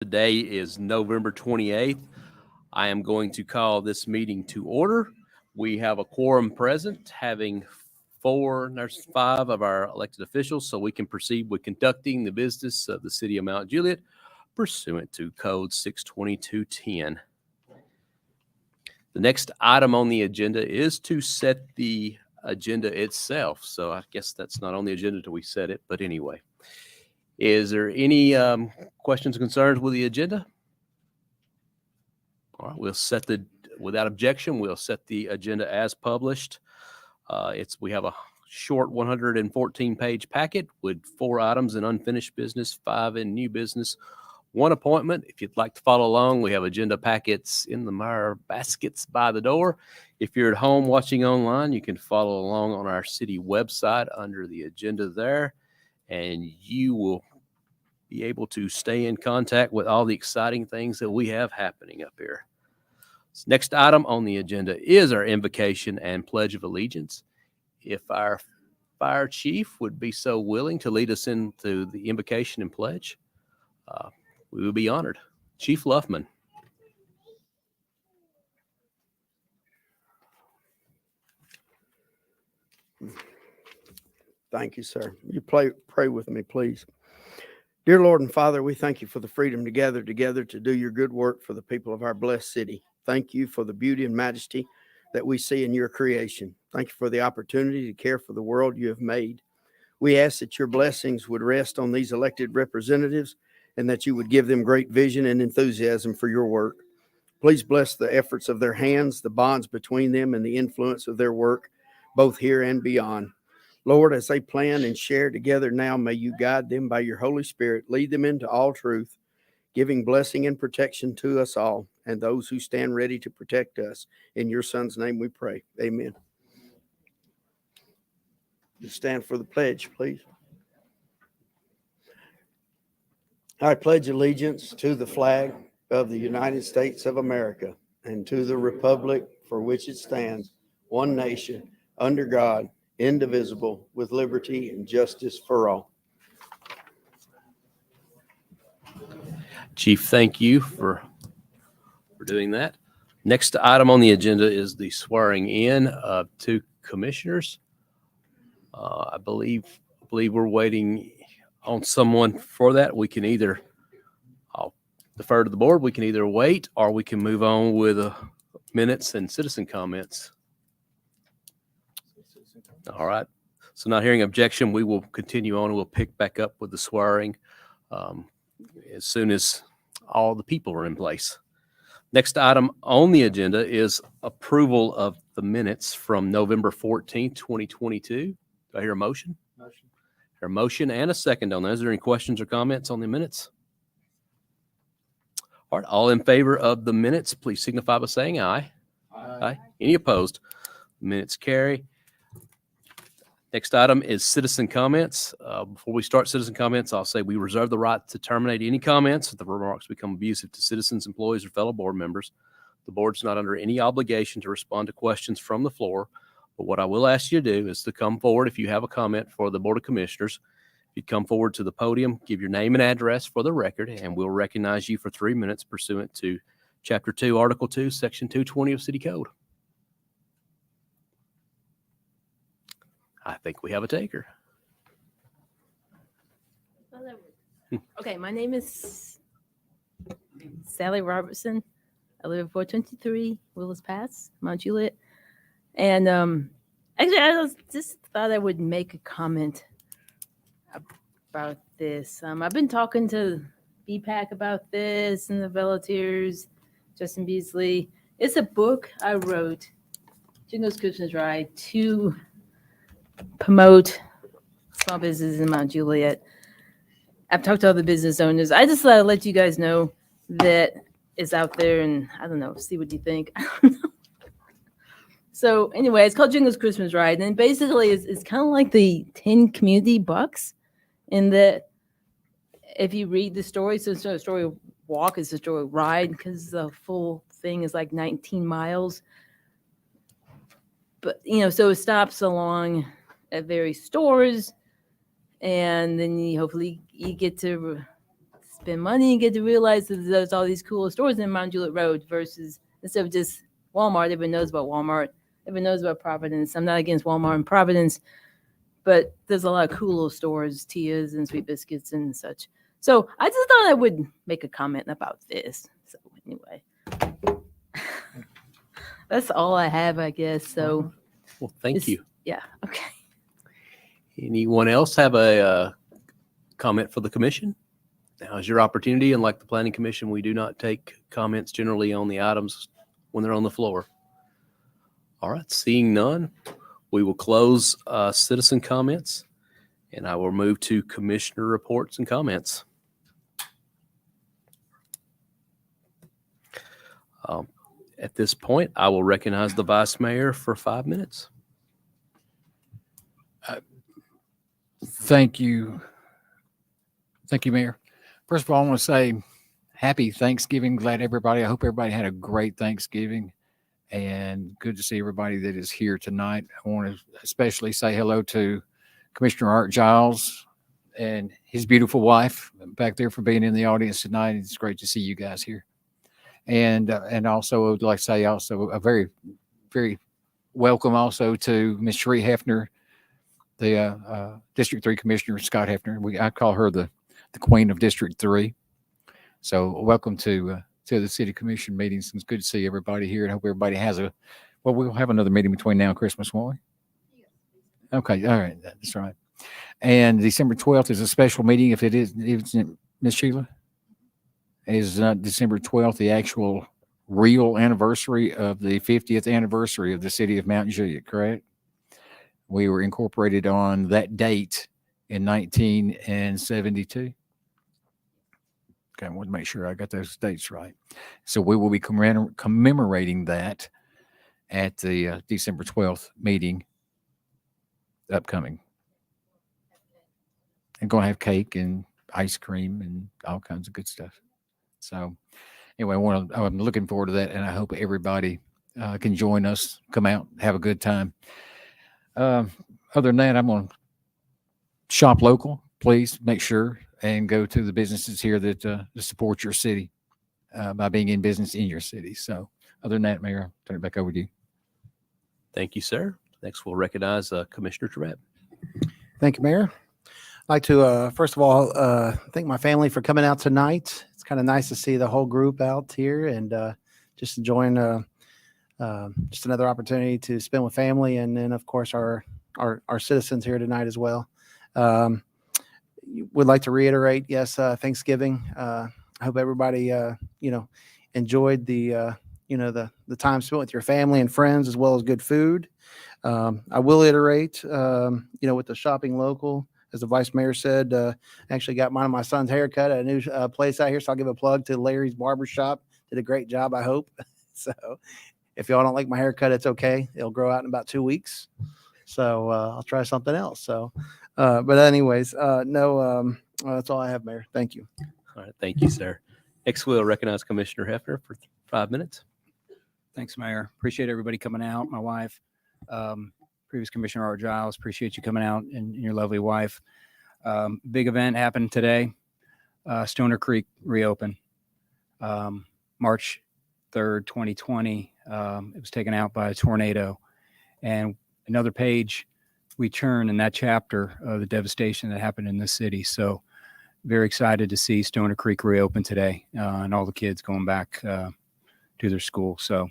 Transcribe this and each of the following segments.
Today is November 28th. I am going to call this meeting to order. We have a quorum present, having there's five of our elected officials, so we can proceed with conducting the business of the city of Mount Juliet pursuant to Code 62210. The next item on the agenda is to set the agenda itself. So I guess that's not on the agenda till we set it, but anyway. Is there any questions or concerns with the agenda? All right, without objection, we'll set the agenda as published. We have a short 114-page packet with 4 items in unfinished business, 5 in new business, 1 appointment. If you'd like to follow along, we have agenda packets in the Meyer baskets by the door. If you're at home watching online, you can follow along on our city website under the agenda there, and you will be able to stay in contact with all the exciting things that we have happening up here. So next item on the agenda is our invocation and pledge of allegiance. If our fire chief would be so willing to lead us into the invocation and pledge, we would be honored. Chief Luffman. Thank you, sir. You pray with me, please. Dear Lord and Father, we thank you for the freedom to gather together to do your good work for the people of our blessed city. Thank you for the beauty and majesty that we see in your creation. Thank you for the opportunity to care for the world you have made. We ask that your blessings would rest on these elected representatives and that you would give them great vision and enthusiasm for your work. Please bless the efforts of their hands, the bonds between them, and the influence of their work, both here and beyond. Lord, as they plan and share together now, may you guide them by your Holy Spirit, lead them into all truth, giving blessing and protection to us all and those who stand ready to protect us. In your Son's name we pray. Amen. You stand for the pledge, please. I pledge allegiance to the flag of the United States of America and to the republic for which it stands, one nation, under God, indivisible, with liberty and justice for all. Chief, thank you for doing that. Next item on the agenda is the swearing in of 2 commissioners. I believe we're waiting on someone for that. I'll defer to the board. We can either wait or we can move on with minutes and citizen comments. All right. So not hearing objection, we will continue on. We'll pick back up with the swearing as soon as all the people are in place. Next item on the agenda is approval of the minutes from November 14th, 2022. Do I hear a motion? Motion. Hear a motion and a second on that. Is there any questions or comments on the minutes? All right. All in favor of the minutes, please signify by saying aye. Aye. Any opposed? Minutes carry. Next item is citizen comments. Before we start citizen comments, I'll say we reserve the right to terminate any comments if the remarks become abusive to citizens, employees, or fellow board members. The board's not under any obligation to respond to questions from the floor, but what I will ask you to do is to come forward if you have a comment for the Board of Commissioners. If you come forward to the podium, give your name and address for the record, and we'll recognize you for 3 minutes pursuant to Chapter 2, Article 2, Section 220 of City Code. I think we have a taker. Okay, my name is Sally Robertson. I live at 423 Willis Pass, Mount Juliet. And actually, I just thought I would make a comment about this. I've been talking to BPAC about this and the volunteers, Justin Beasley. It's a book I wrote, Jingo's Christmas Ride, to promote small businesses in Mount Juliet. I've talked to other business owners. I just thought I'd let you guys know that it's out there, and I don't know, see what you think. I don't know. So anyway, it's called Jingo's Christmas Ride, and basically it's kind of like the 10 community bucks in that if you read the story, so it's not a story walk, it's a story ride, because the full thing is like 19 miles. But, so it stops along at various stores, and then hopefully you get to spend money and get to realize that there's all these cool stores in Mount Juliet Road versus instead of just Walmart. Everyone knows about Walmart. Everyone knows about Providence. I'm not against Walmart and Providence, but there's a lot of cool little stores, Tia's and Sweet Biscuits and such. So I just thought I would make a comment about this. So anyway, that's all I have, I guess. So Well, thank you. yeah, okay. Anyone else have a comment for the commission? Now is your opportunity, and like the planning commission, we do not take comments generally on the items when they're on the floor. All right, seeing none, we will close citizen comments, and I will move to commissioner reports and comments. At this point, I will recognize the vice mayor for 5 minutes. Thank you. Thank you, Mayor. First of all, I want to say happy Thanksgiving. Glad everybody, I hope everybody had a great Thanksgiving, and good to see everybody that is here tonight. I want to especially say hello to Commissioner Art Giles and his beautiful wife back there for being in the audience tonight. It's great to see you guys here. And also I would like to say also a very, very welcome also to Ms. Sheree Hefner, the District 3 Commissioner, Scott Hefner. I call her the Queen of District 3. So welcome to the City Commission meetings. It's good to see everybody here, and hope everybody has we'll have another meeting between now and Christmas, won't we? Okay, all right, that's right. And December 12th is a special meeting. If it's Ms. Sheila, is December 12th the actual real anniversary of the 50th anniversary of the city of Mount Juliet, correct? We were incorporated on that date in 1972. Okay, I want to make sure I got those dates right. So we will be commemorating that at the December 12th meeting upcoming. And going to have cake and ice cream and all kinds of good stuff. So anyway, I'm looking forward to that, and I hope everybody can join us, come out, have a good time. Other than that, I'm going to shop local. Please make sure and go to the businesses here that support your city by being in business in your city. So other than that, Mayor, I'll turn it back over to you. Thank you, sir. Next, we'll recognize Commissioner Trevette. Thank you, Mayor. I'd like to, first of all, thank my family for coming out tonight. It's kind of nice to see the whole group out here and just enjoying just another opportunity to spend with family. And then, of course, our citizens here tonight as well. Would like to reiterate, yes, Thanksgiving. I hope everybody, enjoyed the time spent with your family and friends, as well as good food. I will iterate, with the shopping local, as the vice mayor said, actually got one of my son's haircut at a new place out here. So I'll give a plug to Larry's Barbershop. Did a great job, I hope. So if y'all don't like my haircut, it's okay. It'll grow out in about 2 weeks. So I'll try something else. So, but anyways, that's all I have, Mayor. Thank you. All right, thank you, sir. Next, we'll recognize Commissioner Hefner for 5 minutes. Thanks, Mayor. Appreciate everybody coming out. My wife, previous Commissioner Art Giles, appreciate you coming out, and your lovely wife. Big event happened today. Stoner Creek reopened March 3rd, 2020. It was taken out by a tornado. And another page we turn in that chapter of the devastation that happened in this city. So very excited to see Stoner Creek reopen today and all the kids going back to their school. So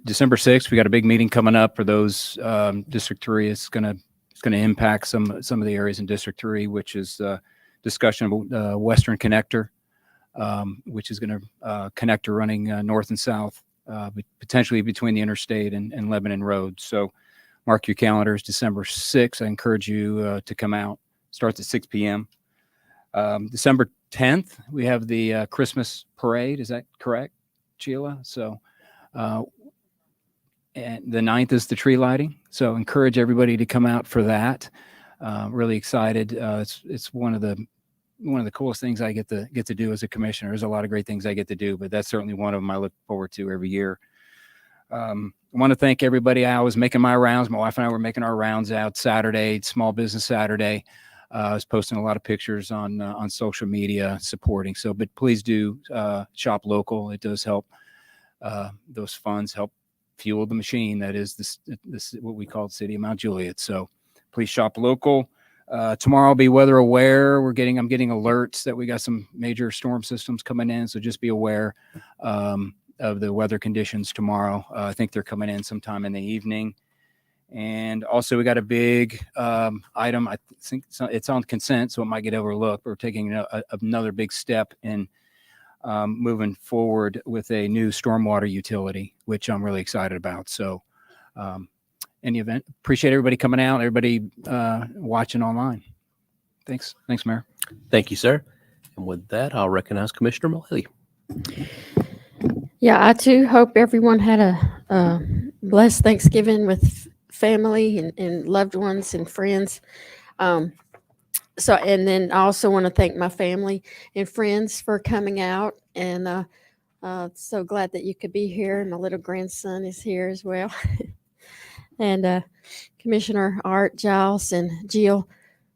December 6th, we got a big meeting coming up for those District 3. It's going to impact some of the areas in District 3, which is discussion about Western Connector, which is going to connector running north and south, potentially between the interstate and Lebanon Road. So mark your calendars, December 6th. I encourage you to come out. Starts at 6 p.m. December 10th, we have the Christmas parade. Is that correct, Sheila? So and the 9th is the tree lighting. So encourage everybody to come out for that. Really excited. It's one of the coolest things I get to do as a commissioner. There's a lot of great things I get to do, but that's certainly one of them I look forward to every year. I want to thank everybody. I was making my rounds. My wife and I were making our rounds out Saturday, Small Business Saturday. I was posting a lot of pictures on social media supporting. So, but please do shop local. It does help. Those funds help fuel the machine that is this what we call the city of Mount Juliet. So please shop local. Tomorrow I'll be weather aware. I'm getting alerts that we got some major storm systems coming in. So just be aware of the weather conditions tomorrow. I think they're coming in sometime in the evening. And also we got a big item. I think it's on consent, so it might get overlooked. We're taking another big step in moving forward with a new stormwater utility, which I'm really excited about. So any event, appreciate everybody coming out, everybody watching online. Thanks, Mayor. Thank you, sir. And with that, I'll recognize Commissioner Mullally. Yeah, I too hope everyone had a blessed Thanksgiving with family and loved ones and friends. And then I also want to thank my family and friends for coming out, and so glad that you could be here. My little grandson is here as well. And Commissioner Art Giles and Jill,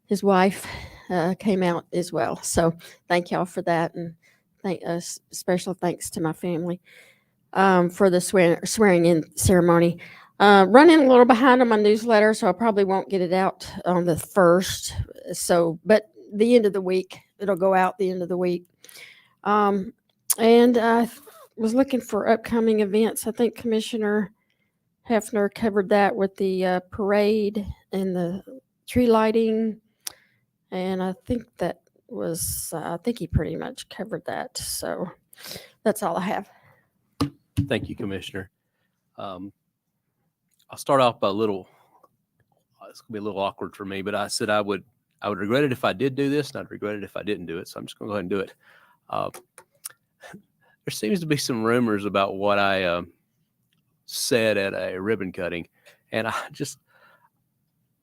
his wife, came out as well. So thank y'all for that, and special thanks to my family for the swearing in ceremony. Running a little behind on my newsletter, so I probably won't get it out on the 1st. So, but the end of the week, it'll go out the end of the week. And I was looking for upcoming events. I think Commissioner Hefner covered that with the parade and the tree lighting. And I think I think he pretty much covered that. So that's all I have. Thank you, Commissioner. I'll start off by it's going to be a little awkward for me, but I said I would regret it if I did do this, and I'd regret it if I didn't do it. So I'm just going to go ahead and do it. There seems to be some rumors about what I said at a ribbon cutting, and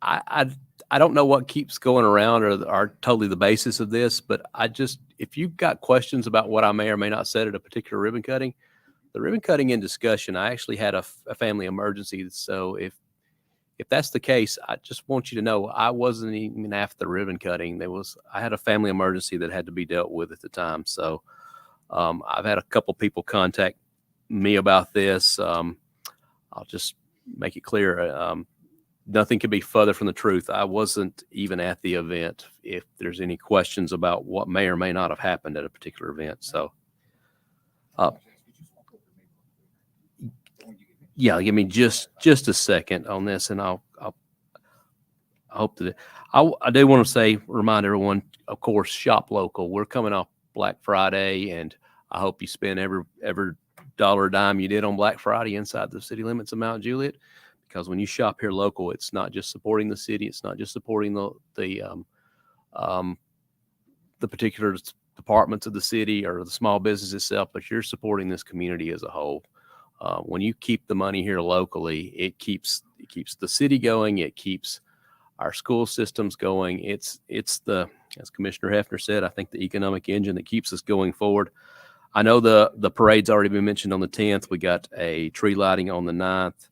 I don't know what keeps going around or totally the basis of this, but if you've got questions about what I may or may not said at a particular ribbon cutting, the ribbon cutting in discussion, I actually had a family emergency. So if that's the case, I just want you to know I wasn't even after the ribbon cutting. I had a family emergency that had to be dealt with at the time. So I've had a couple people contact me about this. I'll just make it clear. Nothing could be further from the truth. I wasn't even at the event. If there's any questions about what may or may not have happened at a particular event. So, yeah, give me just a second on this, and I'll hope that I do want to remind everyone, of course, shop local. We're coming off Black Friday, and I hope you spend every dollar or dime you did on Black Friday inside the city limits of Mount Juliet, because when you shop here local, it's not just supporting the city, it's not just supporting the particular departments of the city or the small business itself, but you're supporting this community as a whole. When you keep the money here locally, it keeps the city going. It keeps our school systems going. It's as Commissioner Hefner said, I think the economic engine that keeps us going forward. I know the parade's already been mentioned on the 10th. We got a tree lighting on the 9th,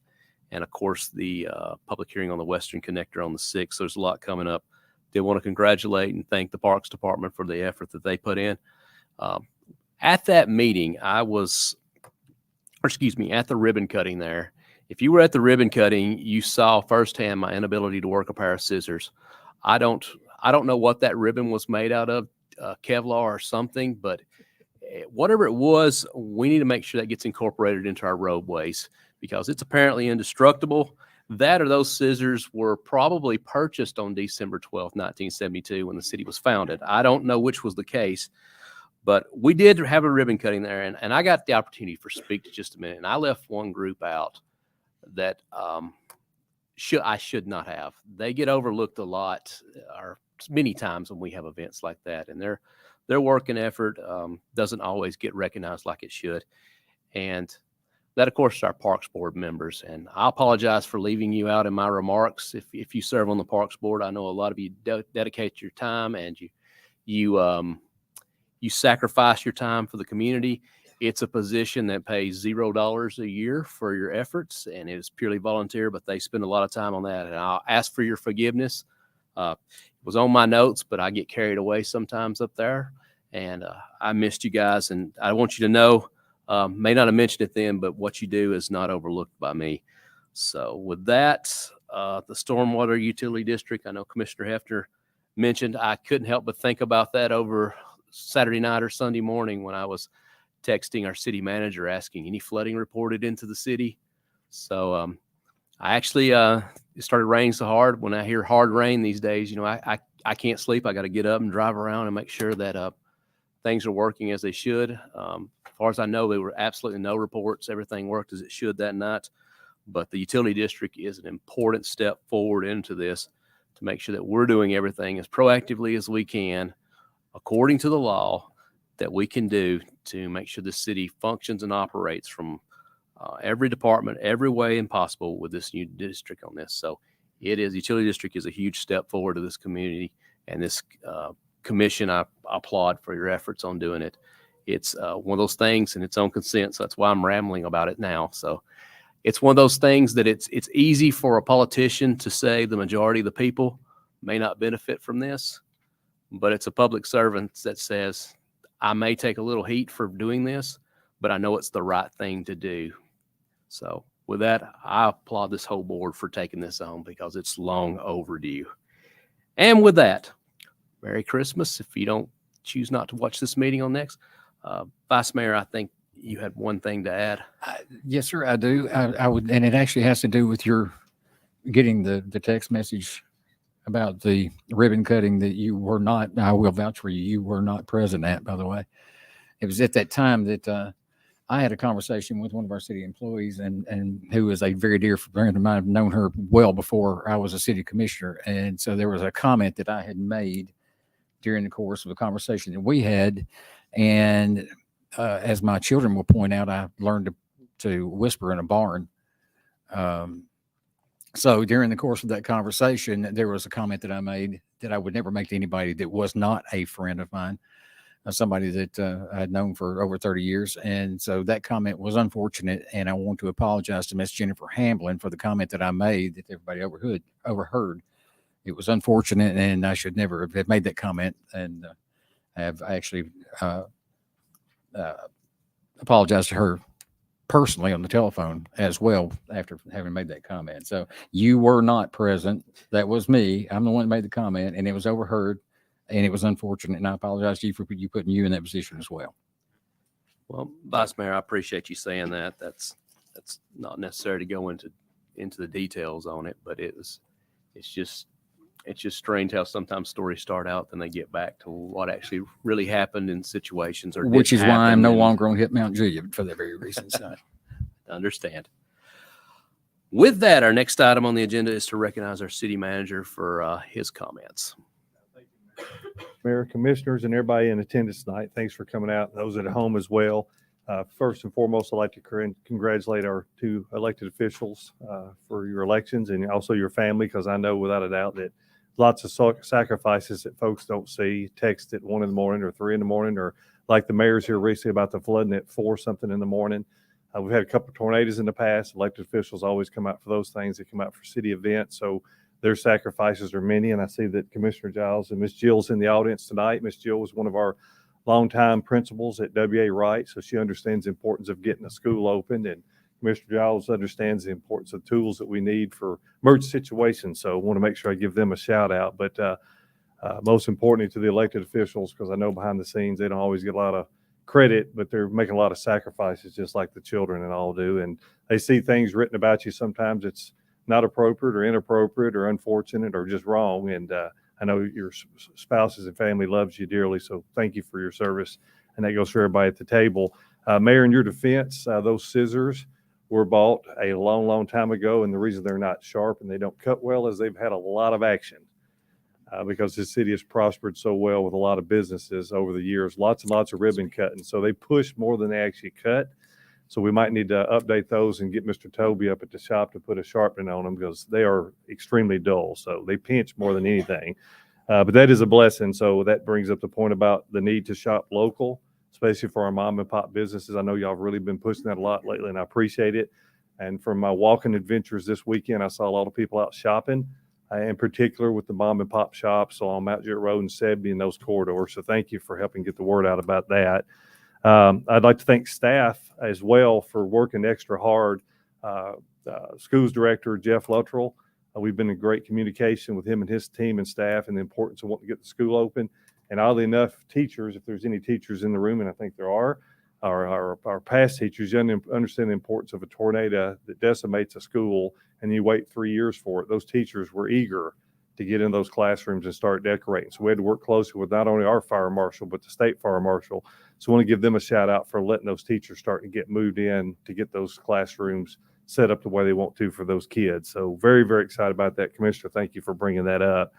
and of course the public hearing on the Western Connector on the 6th. So there's a lot coming up. Did want to congratulate and thank the Parks Department for the effort that they put in. At that meeting, at the ribbon cutting there. If you were at the ribbon cutting, you saw firsthand my inability to work a pair of scissors. I don't know what that ribbon was made out of, Kevlar or something, but whatever it was, we need to make sure that gets incorporated into our roadways because it's apparently indestructible. That or those scissors were probably purchased on December 12th, 1972, when the city was founded. I don't know which was the case. But we did have a ribbon cutting there, and I got the opportunity for speak to just a minute. And I left one group out that I should not have. They get overlooked a lot, or many times when we have events like that, and their work and effort doesn't always get recognized like it should. And that, of course, is our Parks Board members. And I apologize for leaving you out in my remarks. If you serve on the Parks Board, I know a lot of you dedicate your time, and you sacrifice your time for the community. It's a position that pays $0 a year for your efforts, and it is purely volunteer, but they spend a lot of time on that. And I'll ask for your forgiveness. It was on my notes, but I get carried away sometimes up there. And I missed you guys. And I want you to know, may not have mentioned it then, but what you do is not overlooked by me. So with that, the Stormwater Utility District, I know Commissioner Hefner mentioned, I couldn't help but think about that over Saturday night or Sunday morning when I was texting our city manager asking any flooding reported into the city. So I actually, it started raining so hard. When I hear hard rain these days, I can't sleep. I got to get up and drive around and make sure that things are working as they should. As far as I know, there were absolutely no reports. Everything worked as it should that night. But the utility district is an important step forward into this to make sure that we're doing everything as proactively as we can, according to the law, that we can do to make sure the city functions and operates from every department, every way possible with this new district on this. So utility district is a huge step forward to this community, and this commission, I applaud for your efforts on doing it. It's one of those things in its own consent. So that's why I'm rambling about it now. So it's one of those things that it's easy for a politician to say the majority of the people may not benefit from this, but it's a public servant that says, I may take a little heat for doing this, but I know it's the right thing to do. So with that, I applaud this whole board for taking this on because it's long overdue. And with that, Merry Christmas. If you don't choose not to watch this meeting on next, Vice Mayor, I think you had one thing to add. Yes, sir, I do. I would, and it actually has to do with your getting the text message about the ribbon cutting that you were not. I will vouch for you. You were not present at, by the way. It was at that time that I had a conversation with one of our city employees, and who is a very dear friend of mine. I've known her well before I was a city commissioner, and so there was a comment that I had made during the course of a conversation that we had, and as my children will point out, I learned to whisper in a barn. So during the course of that conversation, there was a comment that I made that I would never make to anybody that was not a friend of mine, somebody that I had known for over 30 years. And so that comment was unfortunate. And I want to apologize to Miss Jennifer Hamblin for the comment that I made that everybody overheard. It was unfortunate, and I should never have made that comment. And have actually apologized to her personally on the telephone as well after having made that comment. So you were not present. That was me. I'm the one that made the comment, and it was overheard, and it was unfortunate. And I apologize to you for putting you in that position as well. Well, Vice Mayor, I appreciate you saying that. That's not necessary to go into the details on it, but it's just strange how sometimes stories start out, then they get back to what actually really happened in situations, or which is why I'm no and longer on Hit Mount Juliet for that very reason. So. Understand. With that, our next item on the agenda is to recognize our city manager for his comments. Mayor, commissioners, and everybody in attendance tonight, thanks for coming out. Those at home as well. First and foremost, I'd like to congratulate our two elected officials for your elections, and also your family, because I know without a doubt that lots of sacrifices that folks don't see. Text at 1 a.m. or 3 a.m, or like the mayor's here recently about the flooding at 4 something in the morning. We've had a couple of tornadoes in the past. Elected officials always come out for those things. They come out for city events. So their sacrifices are many. And I see that Commissioner Giles and Ms. Jill's in the audience tonight. Ms. Jill was one of our longtime principals at WA Wright. So she understands the importance of getting a school opened. And Commissioner Giles understands the importance of tools that we need for emergency situations. So I want to make sure I give them a shout out. But most importantly to the elected officials, because I know behind the scenes they don't always get a lot of credit, but they're making a lot of sacrifices just like the children and all do. And they see things written about you. Sometimes it's not appropriate or inappropriate or unfortunate or just wrong. And I know your spouses and family loves you dearly. So thank you for your service. And that goes for everybody at the table. Mayor, in your defense, those scissors were bought a long, long time ago. And the reason they're not sharp and they don't cut well is they've had a lot of action. Because this city has prospered so well with a lot of businesses over the years, lots and lots of ribbon cutting. So they push more than they actually cut. So we might need to update those and get Mr. Toby up at the shop to put a sharpening on them, because they are extremely dull. So they pinch more than anything. But that is a blessing. So that brings up the point about the need to shop local, especially for our mom and pop businesses. I know y'all have really been pushing that a lot lately, and I appreciate it. And from my walking adventures this weekend, I saw a lot of people out shopping. in particular with the mom and pop shops on Mount Juliet Road and Sebby and those corridors. So thank you for helping get the word out about that. I'd like to thank staff as well for working extra hard. Schools director Jeff Luttrell, we've been in great communication with him and his team and staff and the importance of wanting to get the school open. And oddly enough, teachers, if there's any teachers in the room, and I think there are, our past teachers, you understand the importance of a tornado that decimates a school and you wait 3 years for it. Those teachers were eager to get in those classrooms and start decorating. So we had to work closely with not only our fire marshal, but the state fire marshal. So I want to give them a shout out for letting those teachers start to get moved in to get those classrooms set up the way they want to for those kids. So very, very excited about that. Commissioner, thank you for bringing that up.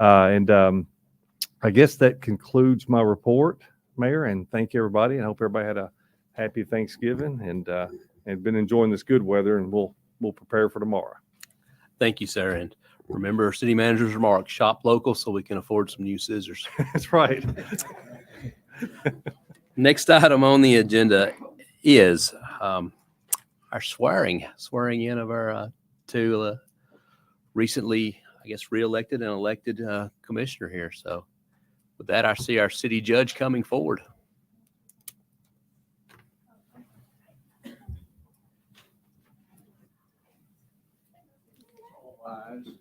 I guess that concludes my report, Mayor, and thank you everybody. I hope everybody had a happy Thanksgiving and been enjoying this good weather, and we'll prepare for tomorrow. Thank you, sir. And remember city manager's remark, shop local so we can afford some new scissors. That's right. Next item on the agenda is our swearing in of our two recently, I guess, reelected and elected commissioner here. So with that, I see our city judge coming forward.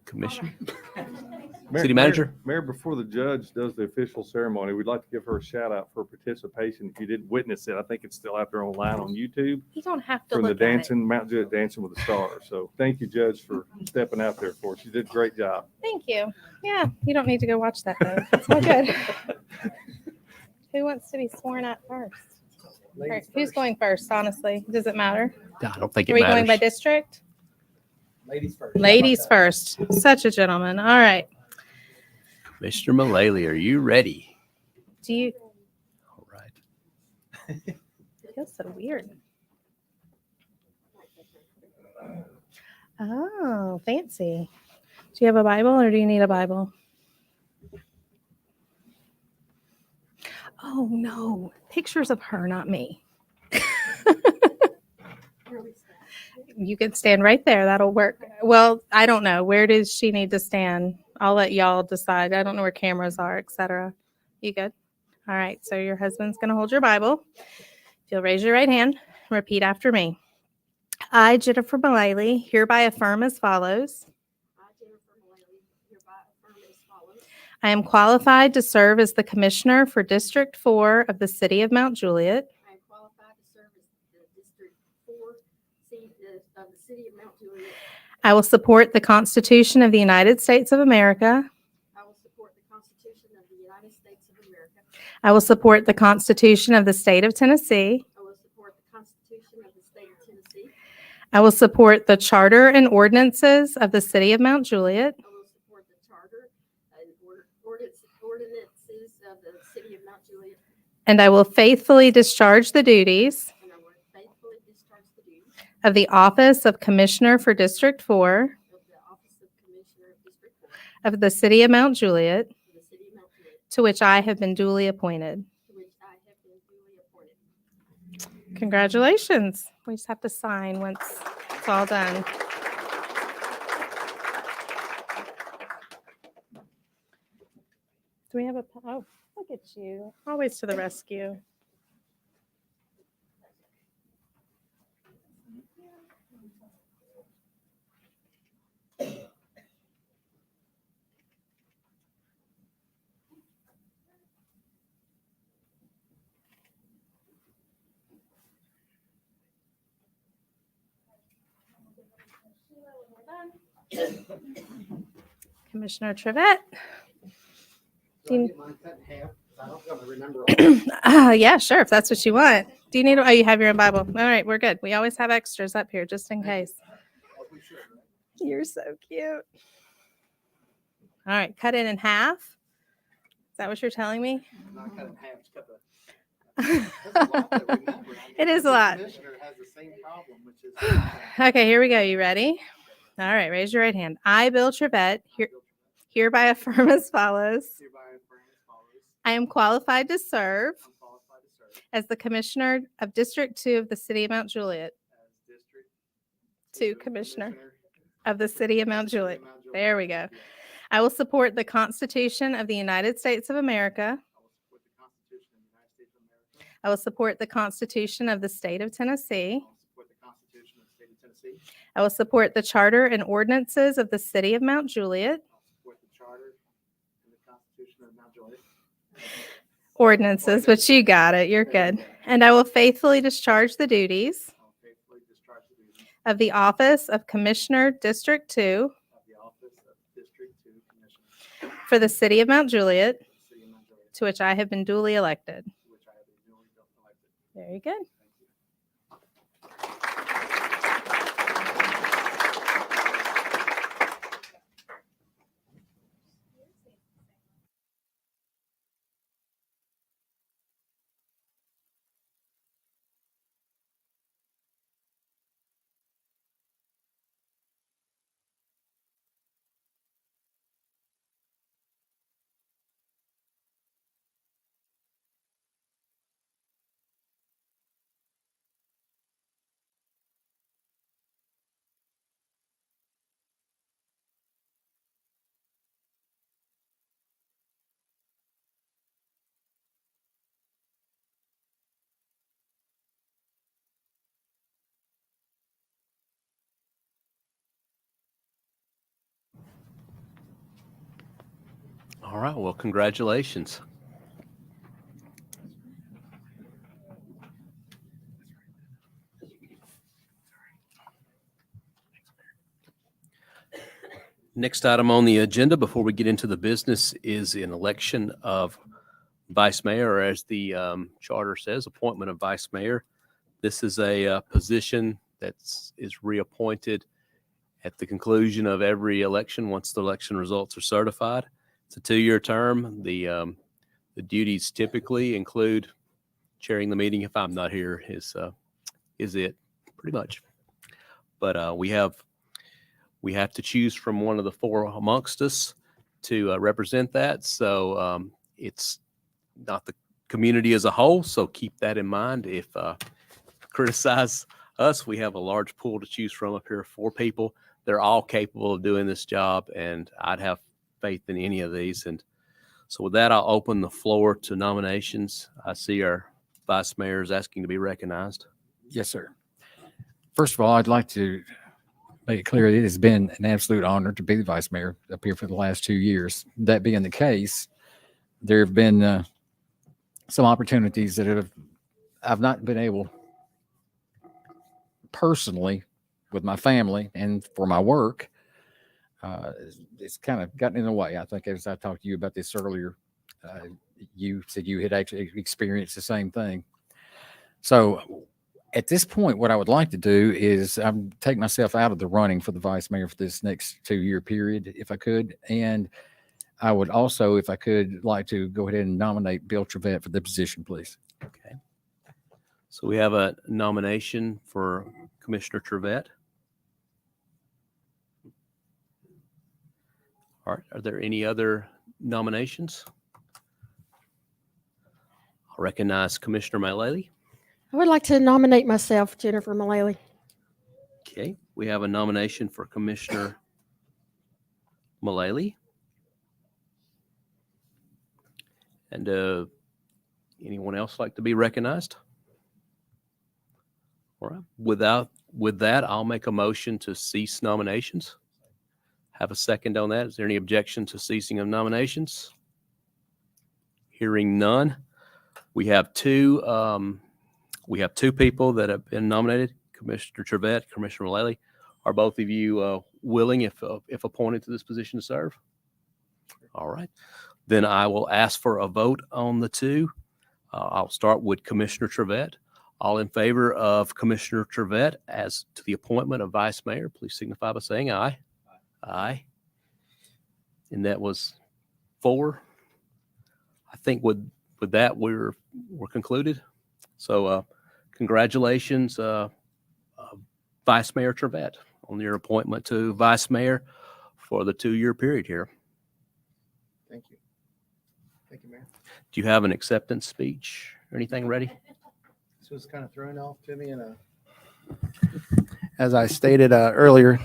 Commissioner, city manager. Mayor, before the judge does the official ceremony, we'd like to give her a shout out for participation. If you didn't witness it, I think it's still out there online on YouTube. You don't have to From the look at it. dancing, Mount Juliet Dancing with the Stars. So thank you, Judge, for stepping out there for us. You did a great job. Thank you. Yeah, you don't need to go watch that though. It's all good. Who wants to be sworn at first? Or who's going first? Honestly, does it matter? I don't think Are it we going by matters. district? Ladies first. Ladies first. Such a gentleman. All right. Mr. Mullally, are you ready? Do you? All right. It feels so weird. Oh, fancy. Do you have a Bible or do you need a Bible? Oh, no. Pictures of her, not me. You can stand right there. That'll work. Well, I don't know. Where does she need to stand? I'll let y'all decide. I don't know where cameras are, etc. You good? All right. So your husband's going to hold your Bible. If you'll raise your right hand, repeat after me. I, Jennifer Mullally, hereby affirm as follows. I am qualified to serve as the Commissioner for District 4 of the City of Mount Juliet. I am qualified to serve as the District 4 seat of the City of Mount Juliet. I will support the Constitution of the United States of America. I will support the Constitution of the United States of America. I will support the Constitution of the State of Tennessee. I will support the Constitution of the State of Tennessee. I will support the Charter and ordinances of the City of Mount Juliet. I will support the Charter and ordinances of the City of Mount Juliet. And I will faithfully discharge the duties And I will faithfully discharge the duties of the office of Commissioner for District 4 of the office of Commissioner of District 4 of the City of Mount Juliet, of the City of Mount Juliet, to which I have been duly appointed. to which I have been duly appointed. Congratulations. We just have to sign once it's all done. Do we have a, oh, look at you. Always to the rescue. Commissioner Trivette. Yeah, sure, if that's what you want. Do you need, oh, you have your own Bible. All right, we're good. We always have extras up here just in case. You're so cute. All right, cut it in half. Is that what you're telling me? It is a lot. Okay, here we go. You ready? All right, raise your right hand. I, Bill Trivette, hereby affirm as follows. I am qualified to serve as the Commissioner of District 2 of the City of Mount Juliet. 2 Commissioner of the City of Mount Juliet. There we go. I will support the Constitution of the United States of America. I will support the Constitution of the State of Tennessee. I will support the Charter and ordinances of the City of Mount Juliet. Ordinances, but you got it. You're good. And I will faithfully discharge the duties of the office of Commissioner District 2 for the City of Mount Juliet, to which I have been duly elected. Very good. All right. Well, congratulations. Next item on the agenda before we get into the business is an election of vice mayor, or as the charter says, appointment of vice mayor. This is a position that is reappointed at the conclusion of every election once the election results are certified. It's a 2-year term. The duties typically include chairing the meeting if I'm not here is it pretty much. But we have to choose from one of the 4 amongst us to represent that. So it's not the community as a whole. So keep that in mind. If criticize us, we have a large pool to choose from up here, 4 people. They're all capable of doing this job, and I'd have faith in any of these. And so with that, I'll open the floor to nominations. I see our vice mayor is asking to be recognized. Yes, sir. First of all, I'd like to make it clear it has been an absolute honor to be the vice mayor up here for the last 2 years. That being the case, there have been some opportunities that I've not been able personally with my family and for my work. It's kind of gotten in the way. I think as I talked to you about this earlier, you said you had actually experienced the same thing. So at this point, what I would like to do is take myself out of the running for the vice mayor for this next 2-year period, if I could. And I would also, if I could, like to go ahead and nominate Bill Trevette for the position, please. Okay. So we have a nomination for Commissioner Trevette. All right. Are there any other nominations? I'll recognize Commissioner Mullally. I would like to nominate myself, Jennifer Mullally. Okay. We have a nomination for Commissioner Mullally. And anyone else like to be recognized? All right. With that, I'll make a motion to cease nominations. Have a second on that. Is there any objection to ceasing of nominations? Hearing none. We have two people that have been nominated, Commissioner Trevette, Commissioner Mullally. Are both of you willing, if appointed to this position, to serve? All right. Then I will ask for a vote on the two. I'll start with Commissioner Trevette. All in favor of Commissioner Trevette as to the appointment of vice mayor, please signify by saying aye. Aye. And that was 4. I think with that, we're concluded. So congratulations, Vice Mayor Trevette, on your appointment to vice mayor for the 2-year period here. Thank you. Thank you, Mayor. Do you have an acceptance speech or anything ready? This was kind of thrown off to me as I stated earlier,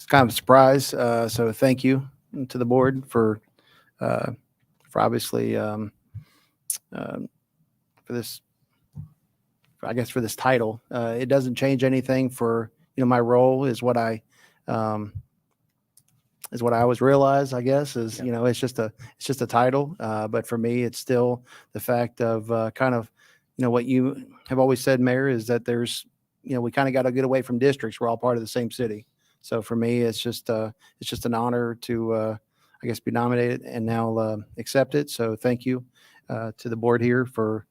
it's kind of a surprise. So thank you to the board for obviously for this, I guess, for this title. It doesn't change anything for, my role is what I always realize, I guess, is, it's just a title. But for me, it's still the fact of kind of, what you have always said, Mayor, is that there's, we kind of got to get away from districts. We're all part of the same city. So for me, it's just an honor to, I guess, be nominated and now accept it. So thank you to the board here for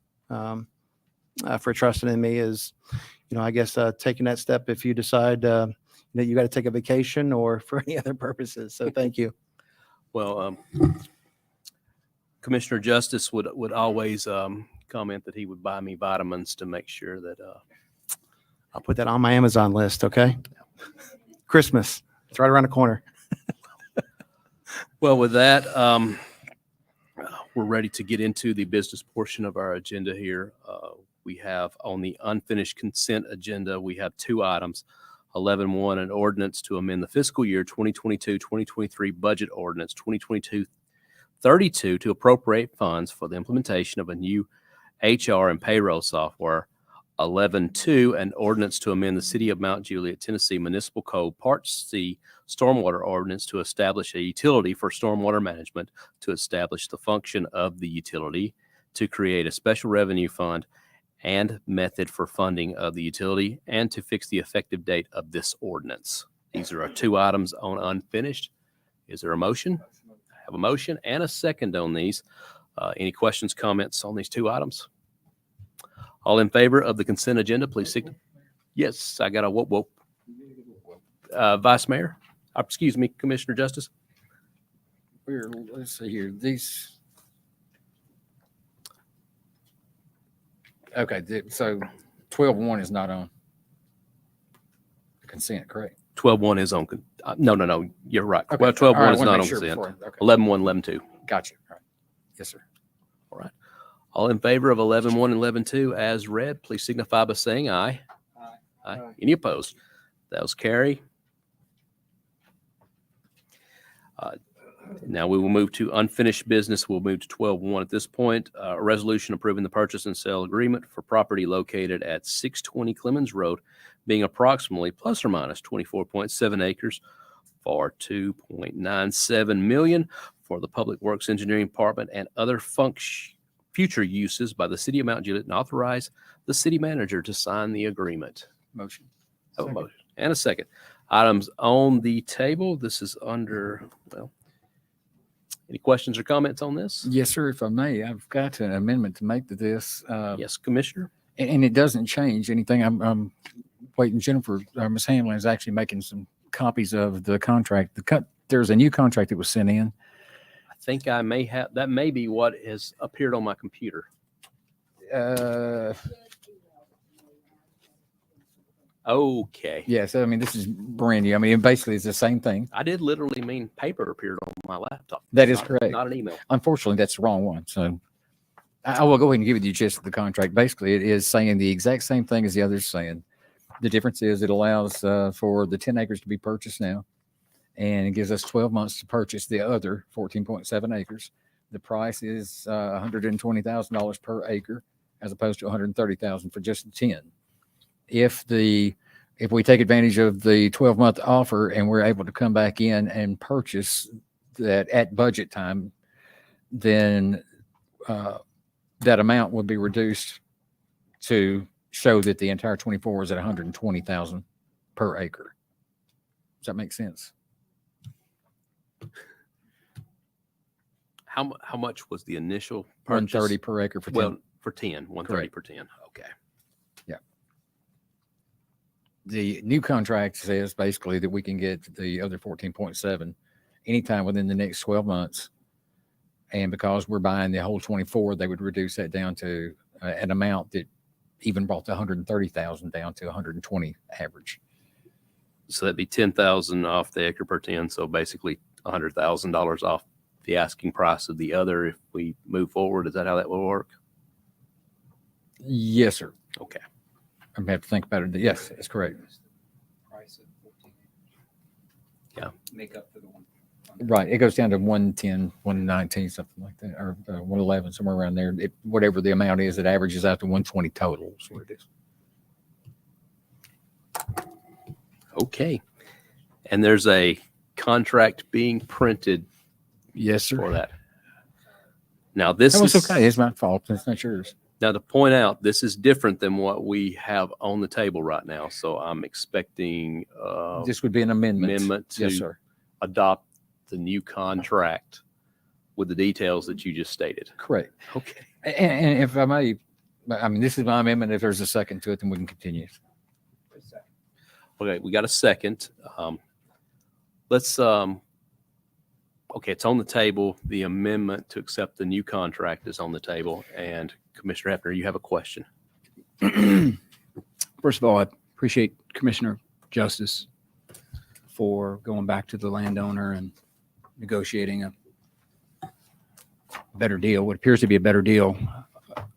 trusting in me as, I guess, taking that step if you decide that you got to take a vacation or for any other purposes. So thank you. Well, Commissioner Justice would always comment that he would buy me vitamins to make sure that I'll put that on my Amazon list. Okay. Christmas. It's right around the corner. Well, with that, we're ready to get into the business portion of our agenda here. We have on the unfinished consent agenda, we have two items. 11.1, an ordinance to amend the fiscal year 2022-2023 budget ordinance 2022-32 to appropriate funds for the implementation of a new HR and payroll software. 11.2, an ordinance to amend the City of Mount Juliet, Tennessee Municipal Code Part C Stormwater Ordinance to establish a utility for stormwater management, to establish the function of the utility, to create a special revenue fund and method for funding of the utility, and to fix the effective date of this ordinance. These are our two items on unfinished. Is there a motion? I have a motion and a second on these. Any questions, comments on these two items? All in favor of the consent agenda, please signal. Yes, I got a whoop whoop. Vice Mayor, excuse me, Commissioner Justice. Let's see here. These. Okay, so 12.1 is not on consent, correct? 12.1 is on. No, you're right. Okay. Well, 12.1 All right, is I wanna not make on sure consent. before- okay. 11.1, 11.2. Gotcha. All right. Yes, sir. All right. All in favor of 11.1 and 11.2 as read, please signify by saying aye. Aye. Any opposed? Those carry. Now we will move to unfinished business. We'll move to 12.1 at this point. A resolution approving the purchase and sale agreement for property located at 620 Clemens Road, being approximately plus or minus 24.7 acres for $2.97 million for the Public Works Engineering Department and other future uses by the City of Mount Juliet, and authorize the city manager to sign the agreement. Motion. Have a motion and a second. Items on the table. This is under, well, any questions or comments on this? Yes, sir. If I may, I've got an amendment to make to this. Yes, Commissioner. And it doesn't change anything. I'm waiting. Jennifer, Ms. Hamlin is actually making some copies of the contract. There's a new contract that was sent in. I think I may have, that may be what has appeared on my computer. Okay. Yes, I mean, this is brand new. I mean, basically it's the same thing. I did literally mean paper appeared on my laptop. That is Not- correct. Not an email. Unfortunately, that's the wrong one. So I will go ahead and give you the gist of the contract. Basically, it is saying the exact same thing as the others saying. The difference is it allows for the 10 acres to be purchased now, and it gives us 12 months to purchase the other 14.7 acres. The price is $120,000 per acre, as opposed to $130,000 for just 10. If we take advantage of the 12-month offer and we're able to come back in and purchase that at budget time, then that amount would be reduced to show that the entire 24 is at $120,000 per acre. Does that make sense? How much was the initial purchase? 130 per acre for 10. Well, for 10, 130 Correct. per 10. Okay. The new contract says basically that we can get the other 14.7 anytime within the next 12 months. And because we're buying the whole 24, they would reduce that down to an amount that even brought the 130,000 down to 120 average. So that'd be 10,000 off the acre per 10. So basically $100,000 off the asking price of the other if we move forward. Is that how that will work? Yes, sir. Okay. I'm going to have to think about it. Yes, that's correct. make up for the one. Right. It goes down to 110, 119, something like that, or 111, somewhere around there. Whatever the amount is, it averages out to 120 total. Is what it is. Okay. And there's a contract being printed Yes, sir. for that. Now, this That was is okay. It's my fault. It's not yours. now to point out, this is different than what we have on the table right now. So I'm expecting This would be an amendment. to Yes, sir. adopt the new contract with the details that you just stated. Correct. Okay. And if I may, I mean, this is my amendment. If there's a second to it, then we can continue. Okay, we got a second. Let's okay, it's on the table. The amendment to accept the new contract is on the table. And Commissioner Hefner, you have a question. First of all, I appreciate Commissioner Justice for going back to the landowner and negotiating a better deal, what appears to be a better deal.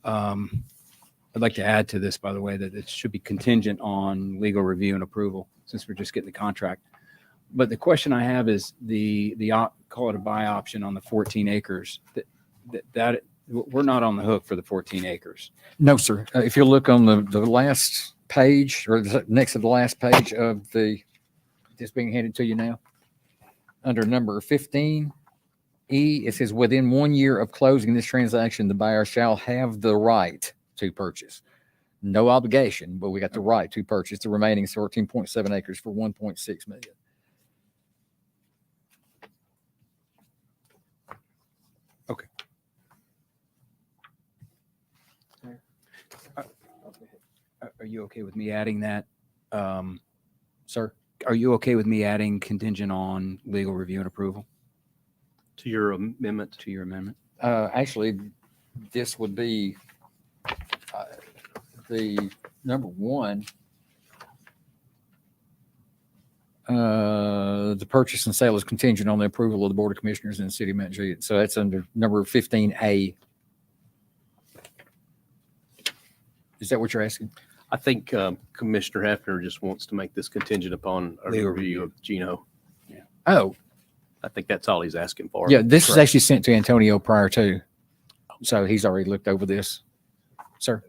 I'd like to add to this, by the way, that it should be contingent on legal review and approval, since we're just getting the contract. But the question I have is call it a buy option on the 14 acres. That we're not on the hook for the 14 acres. No, sir. If you look on the last page, or next to the last page of this being handed to you now, under number 15E, it says within 1 year of closing this transaction, the buyer shall have the right to purchase. No obligation, but we got the right to purchase the remaining 14.7 acres for 1.6 million. Okay. Are you okay with me adding that, sir? Are you okay with me adding contingent on legal review and approval To your amendment. to your amendment? Actually, this would be the number one. The purchase and sale is contingent on the approval of the Board of Commissioners and the City of Mount Juliet. So that's under number 15A. Is that what you're asking? I think Commissioner Hefner just wants to make this contingent upon a Legal review of Gino. Oh, I think that's all he's asking for. yeah. This is Correct. actually sent to Antonio prior to. So he's already looked over this. Sir?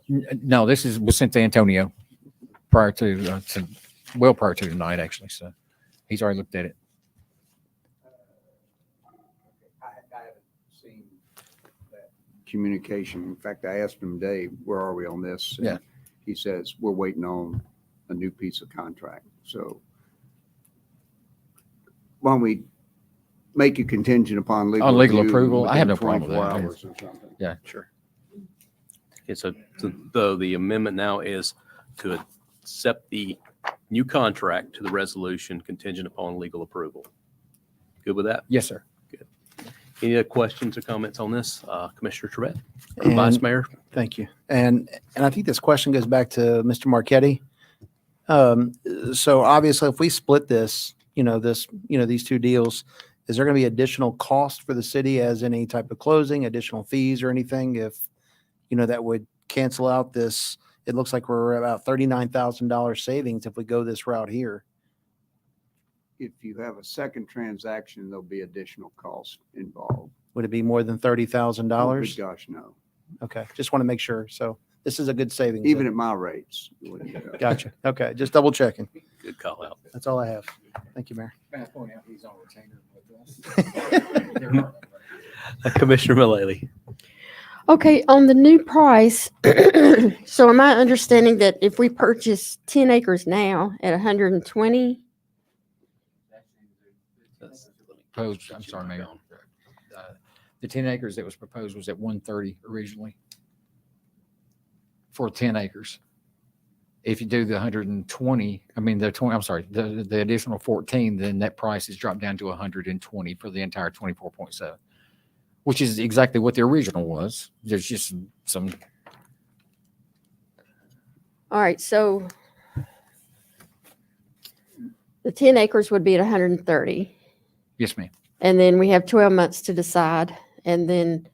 No, this was sent to Antonio prior to prior to tonight, actually. So he's already looked at it. I haven't seen that communication. In fact, I asked him, Dave, where are we on this? And Yeah. he says, we're waiting on a new piece of contract. So why don't we make it contingent upon legal On legal review approval? I have within no problem with 24 that. hours or something. Yeah, sure. Okay, so the amendment now is to accept the new contract to the resolution contingent upon legal approval. Good with that? Yes, sir. Any other questions or comments on this? Commissioner Trevette? Vice And- Mayor? Thank you. And I think this question goes back to Mr. Marquetti. So obviously, if we split this, these two deals, is there going to be additional cost for the city as any type of closing, additional fees or anything? If, that would cancel out this, it looks like we're about $39,000 savings if we go this route here. If you have a second transaction, there'll be additional costs involved. Would it be more than $30,000? Oh, good gosh, no. Okay, just want to make sure. So this is a good savings. Even then. at my rates. it wouldn't go. Gotcha. Okay, just double checking. Good call out. That's all I have. Thank you, Mayor. He's on retainer with us. Commissioner Mullally? Okay, on the new price, so am I understanding that if we purchase 10 acres now at 120, Proposed, I'm sorry, Mayor. The 10 acres that was proposed was at 130 originally for 10 acres. If you do the 120, the additional 14, then that price is dropped down to 120 for the entire 24.7, which is exactly what the original was. There's just some, all right, so the 10 acres would be at 130. yes, ma'am. And then we have 12 months to decide. And then